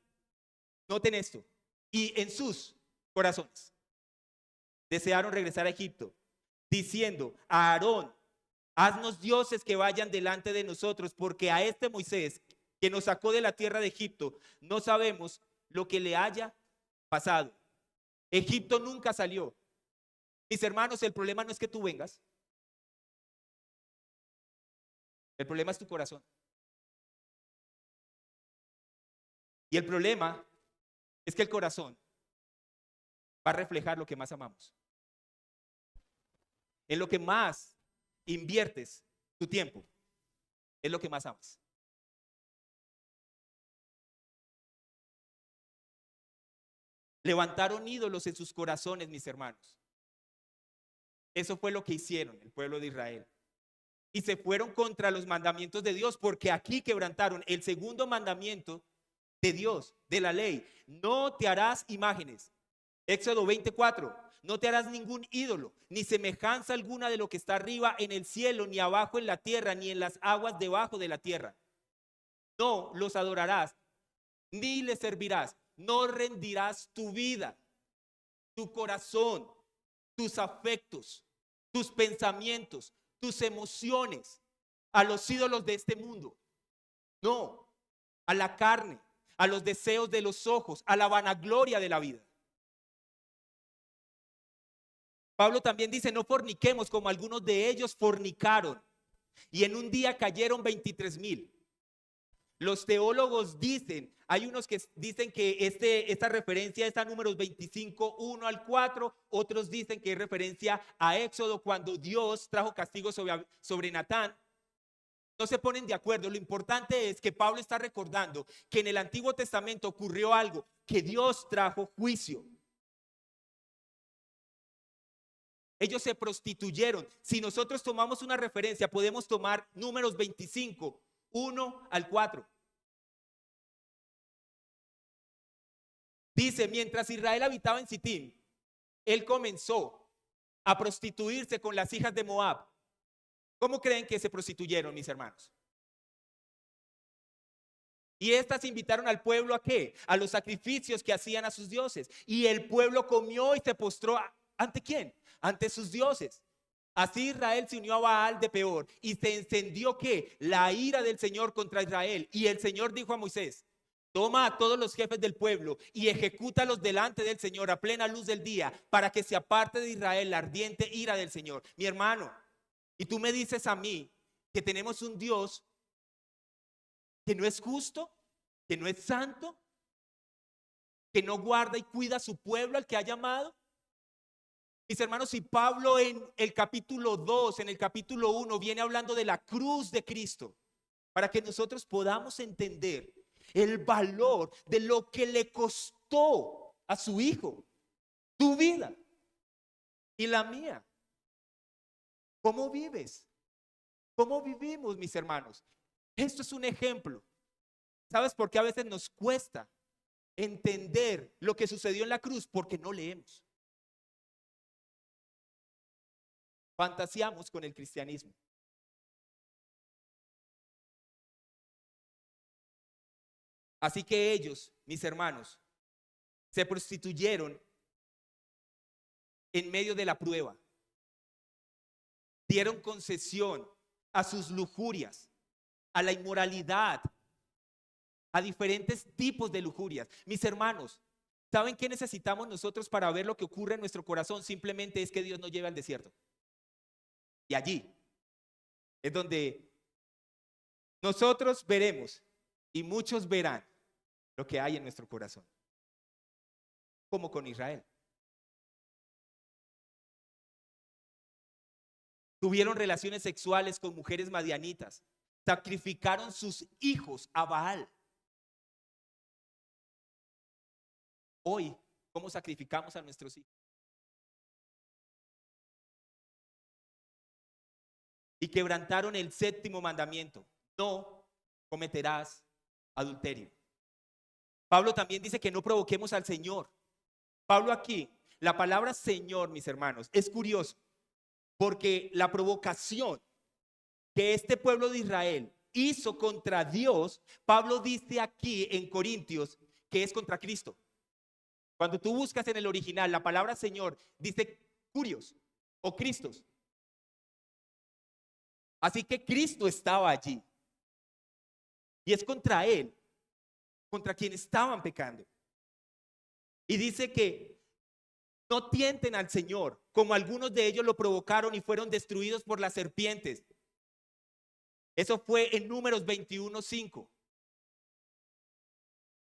[SPEAKER 1] noten esto, y en sus corazones desearon regresar a Egipto, diciendo a Aarón: haznos dioses que vayan delante de nosotros, porque a este Moisés que nos sacó de la tierra de Egipto, no sabemos lo que le haya pasado. Egipto nunca salió. Mis hermanos, el problema no es que tú vengas. El problema es tu corazón. Y el problema es que el corazón va a reflejar lo que más amamos. En lo que más inviertes tu tiempo, es lo que más amas. Levantaron ídolos en sus corazones, mis hermanos. Eso fue lo que hicieron el pueblo de Israel. Y se fueron contra los mandamientos de Dios, porque aquí quebrantaron el segundo mandamiento de Dios, de la ley. No te harás imágenes. Éxodo 24. No te harás ningún ídolo, ni semejanza alguna de lo que está arriba en el cielo, ni abajo en la tierra, ni en las aguas debajo de la tierra. No los adorarás, ni les servirás. No rendirás tu vida, tu corazón, tus afectos, tus pensamientos, tus emociones a los ídolos de este mundo. No, a la carne, a los deseos de los ojos, a la vanagloria de la vida. Pablo también dice: no forniquemos como algunos de ellos fornicaron, y en un día cayeron 23,000. Los teólogos dicen, hay unos que dicen que esta referencia está en Números 25, 1 al 4, otros dicen que es referencia a Éxodo cuando Dios trajo castigo sobre Natán. No se ponen de acuerdo. Lo importante es que Pablo está recordando que en el Antiguo Testamento ocurrió algo, que Dios trajo juicio. Ellos se prostituyeron. Si nosotros tomamos una referencia, podemos tomar Números 25, 1 al 4. Dice: mientras Israel habitaba en Sitim, él comenzó a prostituirse con las hijas de Moab. ¿Cómo creen que se prostituyeron, mis hermanos? Y estas invitaron al pueblo ¿a qué? A los sacrificios que hacían a sus dioses. Y el pueblo comió y se postró ¿ante quién? Ante sus dioses. Así Israel se unió a Baal de Peor y se encendió ¿qué? La ira del Señor contra Israel. Y el Señor dijo a Moisés: toma a todos los jefes del pueblo y ejecútalos delante del Señor a plena luz del día, para que se aparte de Israel la ardiente ira del Señor. Mi hermano, y tú me dices a mí que tenemos un Dios que no es justo, que no es santo, que no guarda y cuida a su pueblo al que ha llamado. Mis hermanos, si Pablo en el capítulo 2, en el capítulo 1 viene hablando de la cruz de Cristo, para que nosotros podamos entender el valor de lo que le costó a su hijo, tu vida y la mía. ¿Cómo vives? ¿Cómo vivimos, mis hermanos? Esto es un ejemplo. ¿Sabes por qué a veces nos cuesta entender lo que sucedió en la cruz? Porque no leemos. Fantaseamos con el cristianismo. Así que ellos, mis hermanos, se prostituyeron en medio de la prueba. Dieron concesión a sus lujurias, a la inmoralidad, a diferentes tipos de lujurias. Mis hermanos, ¿saben qué necesitamos nosotros para ver lo que ocurre en nuestro corazón? Simplemente es que Dios nos lleve al desierto. Y allí es donde nosotros veremos y muchos verán lo que hay en nuestro corazón. Como con Israel. Tuvieron relaciones sexuales con mujeres madianitas. Sacrificaron sus hijos a Baal. Hoy, ¿cómo sacrificamos a nuestros hijos? Y quebrantaron el séptimo mandamiento: no cometerás adulterio. Pablo también dice que no provoquemos al Señor. Pablo aquí, la palabra Señor, mis hermanos, es curioso, porque la provocación que este pueblo de Israel hizo contra Dios, Pablo dice aquí en Corintios que es contra Cristo. Cuando tú buscas en el original la palabra Señor, dice curios o Cristos. Así que Cristo estaba allí. Y es contra él, contra quien estaban pecando. Y dice que no tienten al Señor, como algunos de ellos lo provocaron y fueron destruidos por las serpientes. Eso fue en Números 21:5.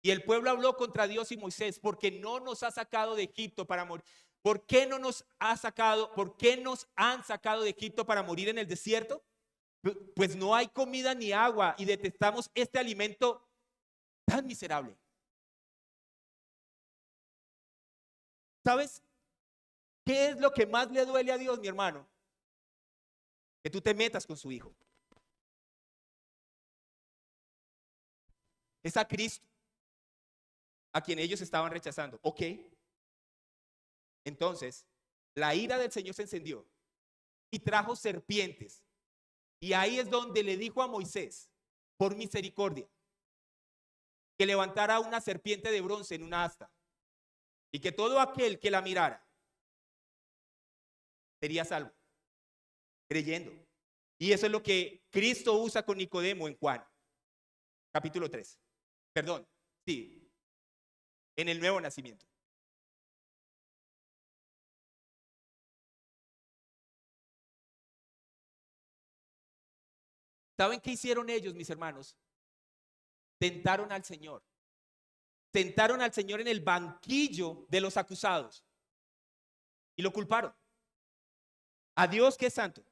[SPEAKER 1] Y el pueblo habló contra Dios y Moisés: porque no nos ha sacado de Egipto para morir. ¿Por qué no nos ha sacado? ¿Por qué nos han sacado de Egipto para morir en el desierto? Pues no hay comida ni agua y detestamos este alimento tan miserable. ¿Sabes qué es lo que más le duele a Dios, mi hermano? Que tú te metas con su hijo. Es a Cristo, a quien ellos estaban rechazando. Ok. Entonces, la ira del Señor se encendió y trajo serpientes. Y ahí es donde le dijo a Moisés, por misericordia, que levantara una serpiente de bronce en una asta y que todo aquel que la mirara sería salvo, creyendo. Y eso es lo que Cristo usa con Nicodemo en Juan, capítulo 3. Perdón, sí, en el nuevo nacimiento. ¿Saben qué hicieron ellos, mis hermanos? Tentaron al Señor. Tentaron al Señor en el banquillo de los acusados y lo culparon. A Dios, que es santo.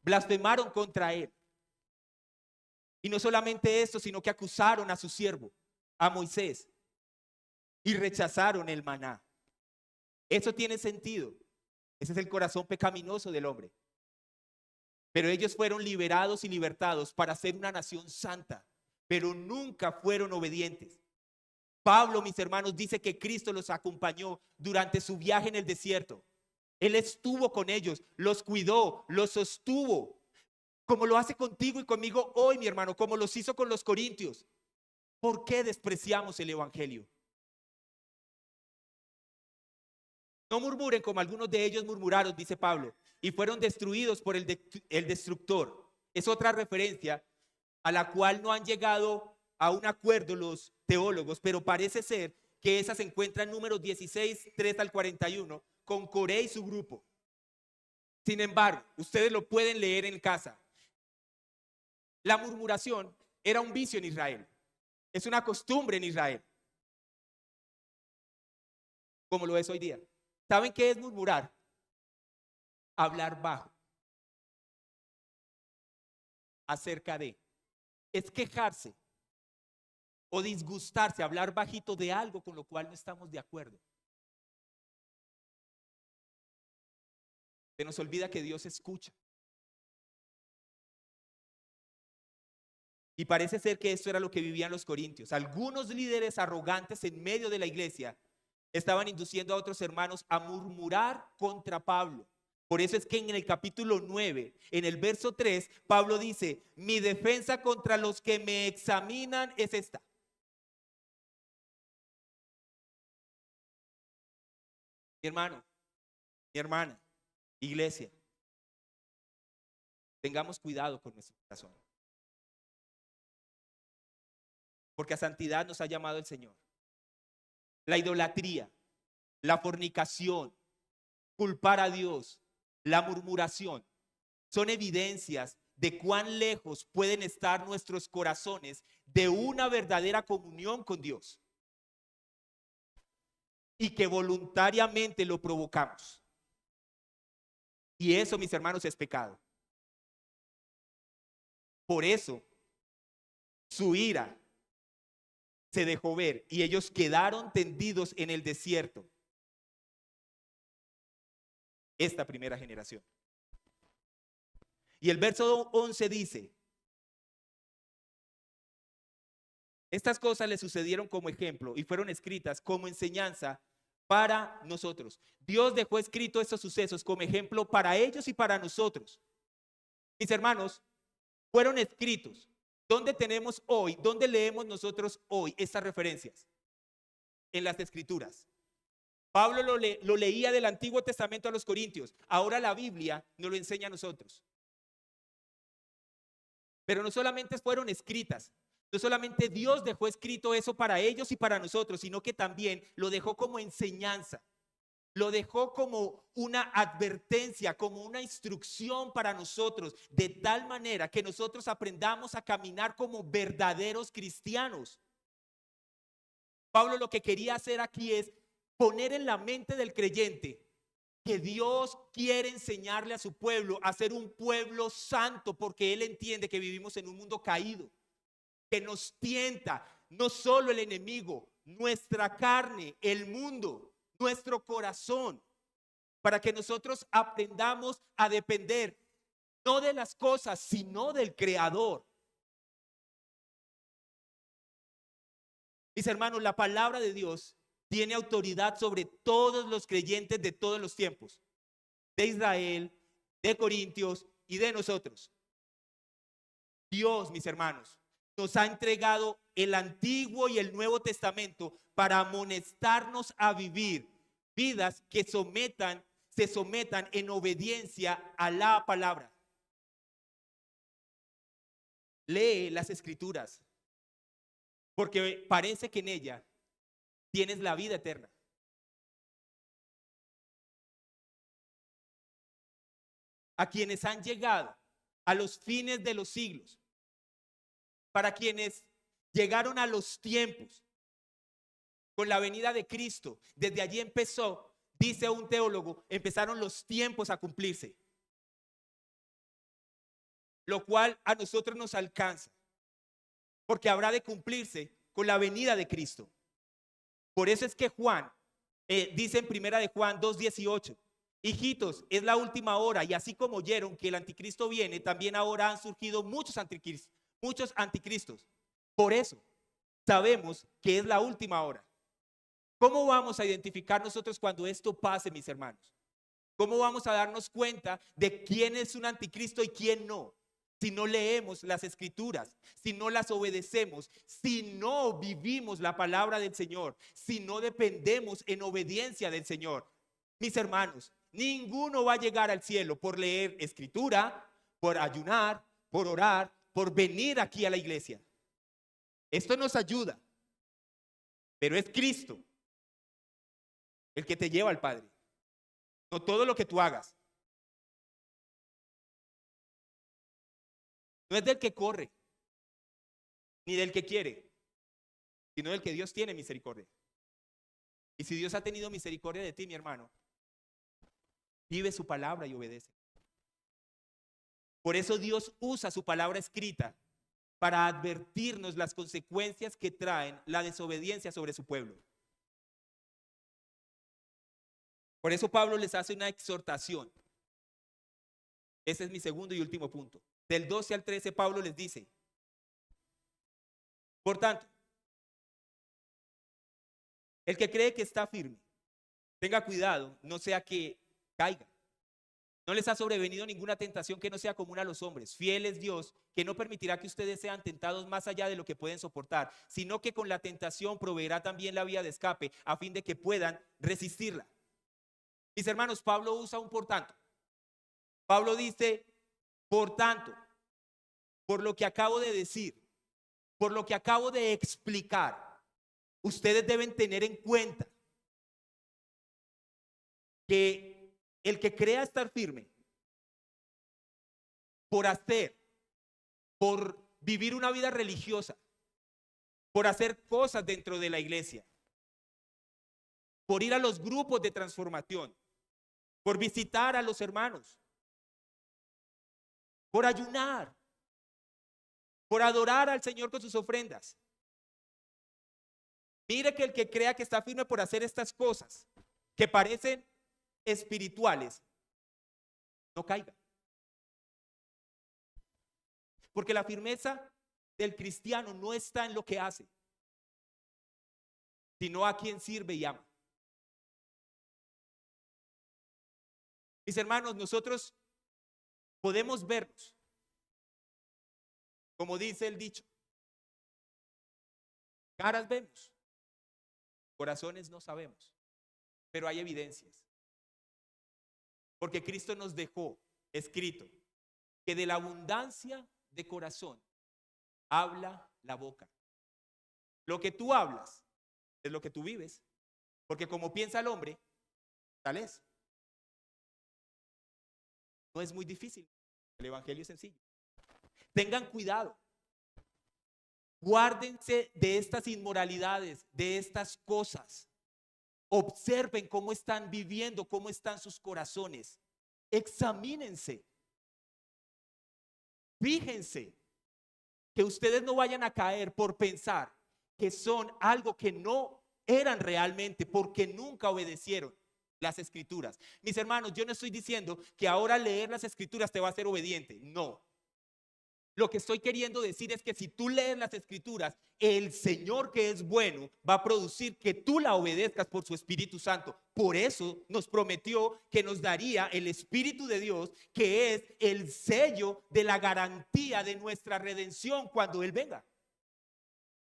[SPEAKER 1] Blasfemaron contra él. Y no solamente esto, sino que acusaron a su siervo, a Moisés, y rechazaron el maná. Eso tiene sentido. Ese es el corazón pecaminoso del hombre. Pero ellos fueron liberados y libertados para ser una nación santa, pero nunca fueron obedientes. Pablo, mis hermanos, dice que Cristo los acompañó durante su viaje en el desierto. Él estuvo con ellos, los cuidó, los sostuvo, como lo hace contigo y conmigo hoy, mi hermano, como los hizo con los corintios. ¿Por qué despreciamos el evangelio? No murmuren como algunos de ellos murmuraron, dice Pablo, y fueron destruidos por el destructor. Es otra referencia a la cual no han llegado a un acuerdo los teólogos, pero parece ser que esa se encuentra en Números 16, 3 al 41, con Coré y su grupo. Sin embargo, ustedes lo pueden leer en casa. La murmuración era un vicio en Israel. Es una costumbre en Israel, como lo es hoy día. ¿Saben qué es murmurar? Hablar bajo acerca de. Es quejarse o disgustarse, hablar bajito de algo con lo cual no estamos de acuerdo. Se nos olvida que Dios escucha. Y parece ser que esto era lo que vivían los corintios. Algunos líderes arrogantes en medio de la iglesia estaban induciendo a otros hermanos a murmurar contra Pablo. Por eso es que en el capítulo 9, en el verso 3, Pablo dice: mi defensa contra los que me examinan es esta. Mi hermano, mi hermana, iglesia, tengamos cuidado con nuestro corazón. Porque a santidad nos ha llamado el Señor. La idolatría, la fornicación, culpar a Dios, la murmuración, son evidencias de cuán lejos pueden estar nuestros corazones de una verdadera comunión con Dios. Y que voluntariamente lo provocamos. Y eso, mis hermanos, es pecado. Por eso, su ira se dejó ver y ellos quedaron tendidos en el desierto. Esta primera generación. Y el verso 11 dice: estas cosas le sucedieron como ejemplo y fueron escritas como enseñanza para nosotros. Dios dejó escrito estos sucesos como ejemplo para ellos y para nosotros. Mis hermanos, fueron escritos. ¿Dónde tenemos hoy, dónde leemos nosotros hoy estas referencias? En las Escrituras. Pablo lo leía del Antiguo Testamento a los Corintios. Ahora la Biblia nos lo enseña a nosotros. Pero no solamente fueron escritas, no solamente Dios dejó escrito eso para ellos y para nosotros, sino que también lo dejó como enseñanza. Lo dejó como una advertencia, como una instrucción para nosotros, de tal manera que nosotros aprendamos a caminar como verdaderos cristianos. Pablo lo que quería hacer aquí es poner en la mente del creyente que Dios quiere enseñarle a su pueblo a ser un pueblo santo, porque Él entiende que vivimos en un mundo caído, que nos tienta no solo el enemigo, nuestra carne, el mundo, nuestro corazón, para que nosotros aprendamos a depender no de las cosas, sino del Creador. Mis hermanos, la palabra de Dios tiene autoridad sobre todos los creyentes de todos los tiempos, de Israel, de Corintios y de nosotros. Dios, mis hermanos, nos ha entregado el Antiguo y el Nuevo Testamento para amonestarnos a vivir vidas que se sometan en obediencia a la palabra. Lee las Escrituras, porque parece que en ella tienes la vida eterna. A quienes han llegado a los fines de los siglos, para quienes llegaron a los tiempos con la venida de Cristo, desde allí empezó, dice un teólogo, empezaron los tiempos a cumplirse, lo cual a nosotros nos alcanza, porque habrá de cumplirse con la venida de Cristo. Por eso es que Juan dice en primera de Juan 2:18: hijitos, es la última hora, y así como oyeron que el anticristo viene, también ahora han surgido muchos anticristos. Por eso sabemos que es la última hora. ¿Cómo vamos a identificar nosotros cuando esto pase, mis hermanos? ¿Cómo vamos a darnos cuenta de quién es un anticristo y quién no? Si no leemos las Escrituras, si no las obedecemos, si no vivimos la palabra del Señor, si no dependemos en obediencia del Señor. Mis hermanos, ninguno va a llegar al cielo por leer Escritura, por ayunar, por orar, por venir aquí a la iglesia. Esto nos ayuda, pero es Cristo el que te lleva al Padre, no todo lo que tú hagas. No es del que corre, ni del que quiere, sino del que Dios tiene misericordia. Y si Dios ha tenido misericordia de ti, mi hermano, vive su palabra y obedece. Por eso Dios usa su palabra escrita para advertirnos las consecuencias que traen la desobediencia sobre su pueblo. Por eso Pablo les hace una exhortación. Ese es mi segundo y último punto. Del 12 al 13, Pablo les dice, por tanto, el que cree que está firme, tenga cuidado, no sea que caiga. No les ha sobrevenido ninguna tentación que no sea común a los hombres. Fiel es Dios, que no permitirá que ustedes sean tentados más allá de lo que pueden soportar, sino que con la tentación proveerá también la vía de escape, a fin de que puedan resistirla. Mis hermanos, Pablo usa un por tanto. Pablo dice, por tanto, por lo que acabo de decir, por lo que acabo de explicar, ustedes deben tener en cuenta que el que crea estar firme, por vivir una vida religiosa, por hacer cosas dentro de la iglesia, por ir a los grupos de transformación, por visitar a los hermanos, por ayunar, por adorar al Señor con sus ofrendas. Mire que el que crea que está firme por hacer estas cosas que parecen espirituales, no caiga. Porque la firmeza del cristiano no está en lo que hace, sino a quien sirve y ama. Mis hermanos, nosotros podemos vernos, como dice el dicho, caras vemos, corazones no sabemos, pero hay evidencias. Porque Cristo nos dejó escrito que de la abundancia de corazón habla la boca. Lo que tú hablas es lo que tú vives, porque como piensa el hombre, tal es. No es muy difícil, el evangelio es sencillo. Tengan cuidado, guárdense de estas inmoralidades, de estas cosas. Observen cómo están viviendo, cómo están sus corazones. Examínense. Fíjense que ustedes no vayan a caer por pensar que son algo que no eran realmente, porque nunca obedecieron las escrituras. Mis hermanos, yo no estoy diciendo que ahora leer las escrituras te va a hacer obediente. No. Lo que estoy queriendo decir es que si tú lees las escrituras, el Señor que es bueno va a producir que tú la obedezcas por su Espíritu Santo. Por eso nos prometió que nos daría el Espíritu de Dios, que es el sello de la garantía de nuestra redención cuando Él venga.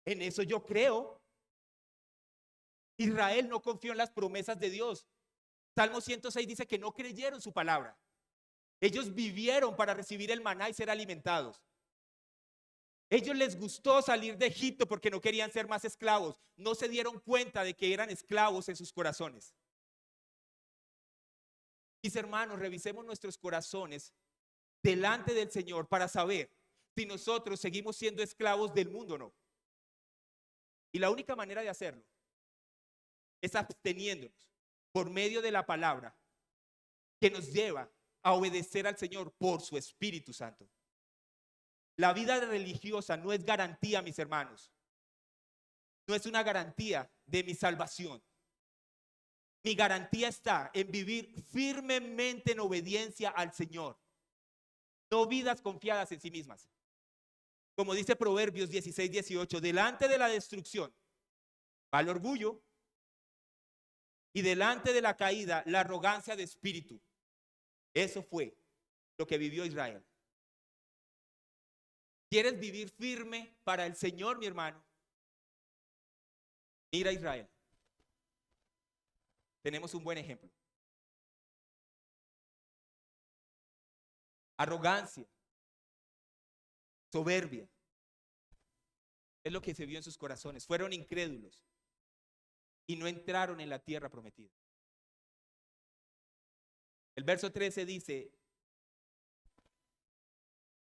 [SPEAKER 1] En eso yo creo. Israel no confió en las promesas de Dios. Salmo 106 dice que no creyeron su palabra. Ellos vivieron para recibir el maná y ser alimentados. Ellos les gustó salir de Egipto porque no querían ser más esclavos. No se dieron cuenta de que eran esclavos en sus corazones. Mis hermanos, revisemos nuestros corazones delante del Señor para saber si nosotros seguimos siendo esclavos del mundo o no. Y la única manera de hacerlo es absteniéndonos por medio de la palabra que nos lleva a obedecer al Señor por su Espíritu Santo. La vida religiosa no es garantía, mis hermanos. No es una garantía de mi salvación. Mi garantía está en vivir firmemente en obediencia al Señor. No vidas confiadas en sí mismas. Como dice Proverbios 16:18, delante de la destrucción va el orgullo y delante de la caída la arrogancia de espíritu. Eso fue lo que vivió Israel. ¿Quieres vivir firme para el Señor, mi hermano? Mira a Israel. Tenemos un buen ejemplo. Arrogancia, soberbia, es lo que se vio en sus corazones. Fueron incrédulos y no entraron en la tierra prometida. El verso 13 dice: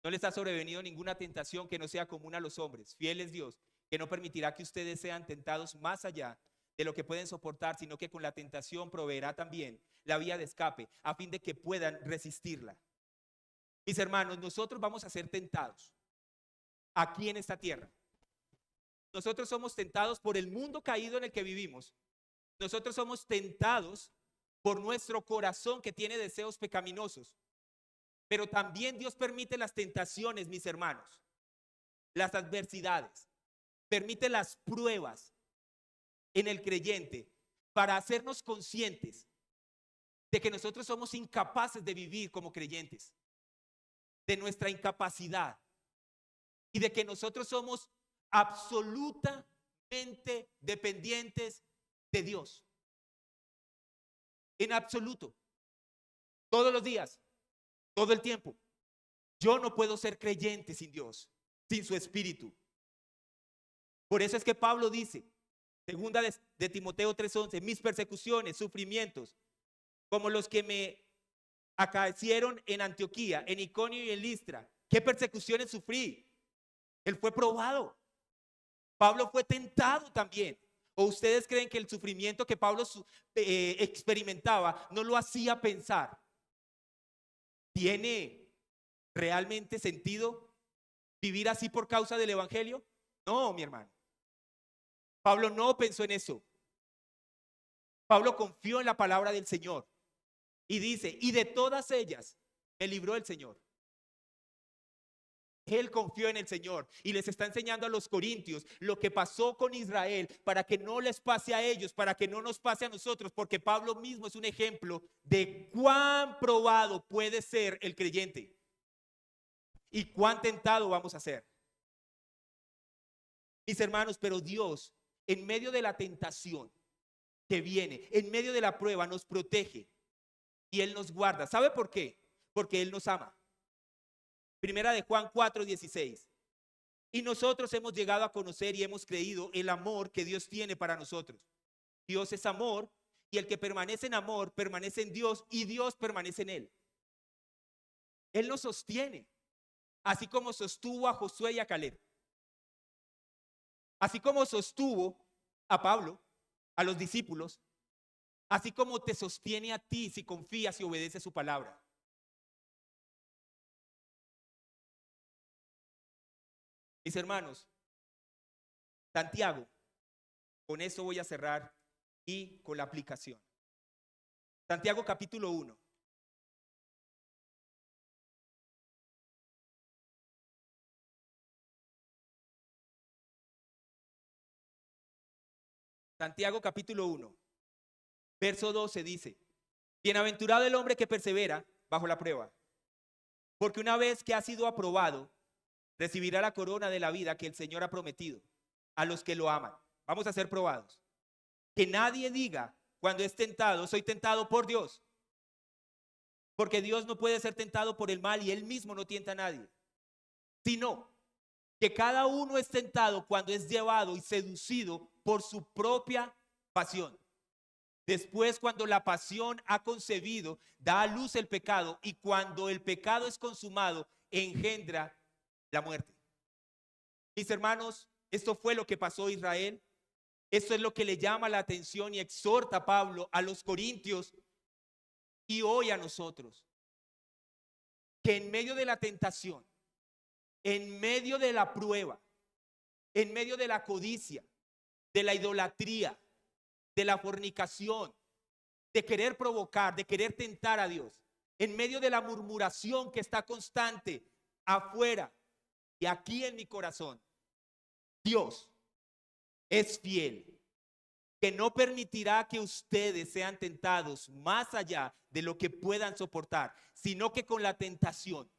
[SPEAKER 1] no les ha sobrevenido ninguna tentación que no sea común a los hombres. Fiel es Dios, que no permitirá que ustedes sean tentados más allá de lo que pueden soportar, sino que con la tentación proveerá también la vía de escape, a fin de que puedan resistirla. Mis hermanos, nosotros vamos a ser tentados aquí en esta tierra. Nosotros somos tentados por el mundo caído en el que vivimos. Nosotros somos tentados por nuestro corazón que tiene deseos pecaminosos. Pero también Dios permite las tentaciones, mis hermanos, las adversidades, permite las pruebas en el creyente para hacernos conscientes de que nosotros somos incapaces de vivir como creyentes, de nuestra incapacidad y de que nosotros somos absolutamente dependientes de Dios. En absoluto. Todos los días, todo el tiempo. Yo no puedo ser creyente sin Dios, sin su Espíritu. Por eso es que Pablo dice, segunda de Timoteo 3:11, mis persecuciones, sufrimientos, como los que me acaecieron en Antioquía, en Iconio y en Listra. ¿Qué persecuciones sufrí? Él fue probado. Pablo fue tentado también. ¿O ustedes creen que el sufrimiento que Pablo experimentaba no lo hacía pensar? ¿Tiene realmente sentido vivir así por causa del evangelio? No, mi hermano. Pablo no pensó en eso. Pablo confió en la palabra del Señor y dice, y de todas ellas me libró el Señor. Él confió en el Señor y les está enseñando a los corintios lo que pasó con Israel para que no les pase a ellos, para que no nos pase a nosotros, porque Pablo mismo es un ejemplo de cuán probado puede ser el creyente y cuán tentado vamos a ser. Mis hermanos, pero Dios, en medio de la tentación que viene, en medio de la prueba, nos protege y Él nos guarda. ¿Sabe por qué? Porque Él nos ama. Primera de Juan 4:16. Y nosotros hemos llegado a conocer y hemos creído el amor que Dios tiene para nosotros. Dios es amor y el que permanece en amor permanece en Dios y Dios permanece en él. Él nos sostiene, así como sostuvo a Josué y a Caleb. Así como sostuvo a Pablo, a los discípulos, así como te sostiene a ti si confías y obedeces su palabra. Mis hermanos, Santiago, con eso voy a cerrar y con la aplicación. Santiago capítulo 1. Santiago capítulo 1, verso 12 dice, bienaventurado el hombre que persevera bajo la prueba, porque una vez que ha sido aprobado, recibirá la corona de la vida que el Señor ha prometido a los que lo aman. Vamos a ser probados. Que nadie diga cuando es tentado, soy tentado por Dios, porque Dios no puede ser tentado por el mal y Él mismo no tienta a nadie, sino que cada uno es tentado cuando es llevado y seducido por su propia pasión. Después, cuando la pasión ha concebido, da a luz el pecado, y cuando el pecado es consumado, engendra la muerte. Mis hermanos, esto fue lo que pasó a Israel. Esto es lo que le llama la atención y exhorta a Pablo a los corintios y hoy a nosotros. Que en medio de la tentación, en medio de la prueba, en medio de la codicia, de la idolatría, de la fornicación, de querer provocar, de querer tentar a Dios, en medio de la murmuración que está constante afuera y aquí en mi corazón, Dios es fiel, que no permitirá que ustedes sean tentados más allá de lo que puedan soportar, sino que con la tentación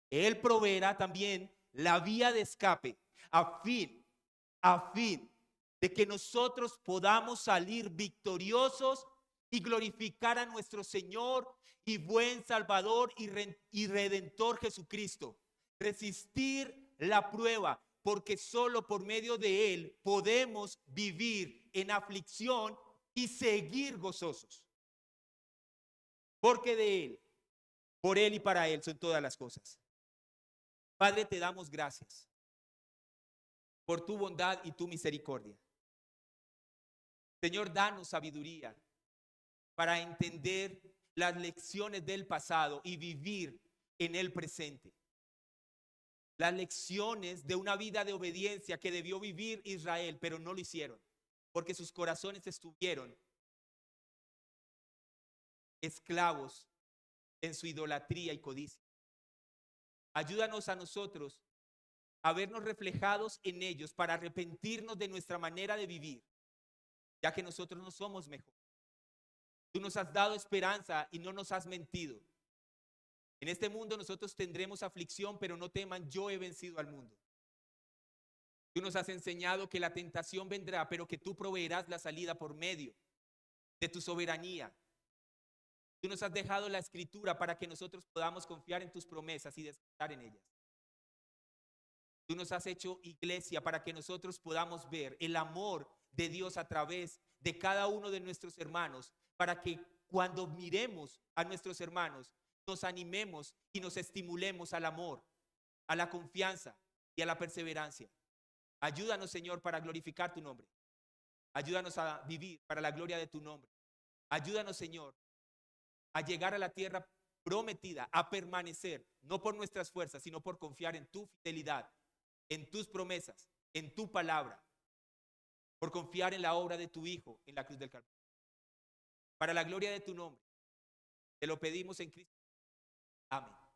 [SPEAKER 1] Él proveerá también la vía de escape a fin de que nosotros podamos salir victoriosos y glorificar a nuestro Señor y buen Salvador y Redentor Jesucristo. Resistir la prueba, porque solo por medio de Él podemos vivir en aflicción y seguir gozosos. Porque de Él, por Él y para Él son todas las cosas. Padre, te damos gracias por tu bondad y tu misericordia. Señor, danos sabiduría para entender las lecciones del pasado y vivir en el presente. Las lecciones de una vida de obediencia que debió vivir Israel, pero no lo hicieron, porque sus corazones estuvieron esclavos en su idolatría y codicia. Ayúdanos a nosotros a vernos reflejados en ellos para arrepentirnos de nuestra manera de vivir, ya que nosotros no somos mejor. Tú nos has dado esperanza y no nos has mentido. En este mundo nosotros tendremos aflicción, pero no teman, yo he vencido al mundo. Tú nos has enseñado que la tentación vendrá, pero que tú proveerás la salida por medio de tu soberanía. Tú nos has dejado la escritura para que nosotros podamos confiar en tus promesas y descansar en ellas. Tú nos has hecho iglesia para que nosotros podamos ver el amor de Dios a través de cada uno de nuestros hermanos, para que cuando miremos a nuestros hermanos nos animemos y nos estimulemos al amor, a la confianza y a la perseverancia. Ayúdanos, Señor, para glorificar tu nombre. Ayúdanos a vivir para la gloria de tu nombre. Ayúdanos, Señor, a llegar a la tierra prometida, a permanecer, no por nuestras fuerzas, sino por confiar en tu fidelidad, en tus promesas, en tu palabra, por confiar en la obra de tu Hijo en la cruz del Calvario. Para la gloria de tu nombre, te lo pedimos en Cristo. Amén.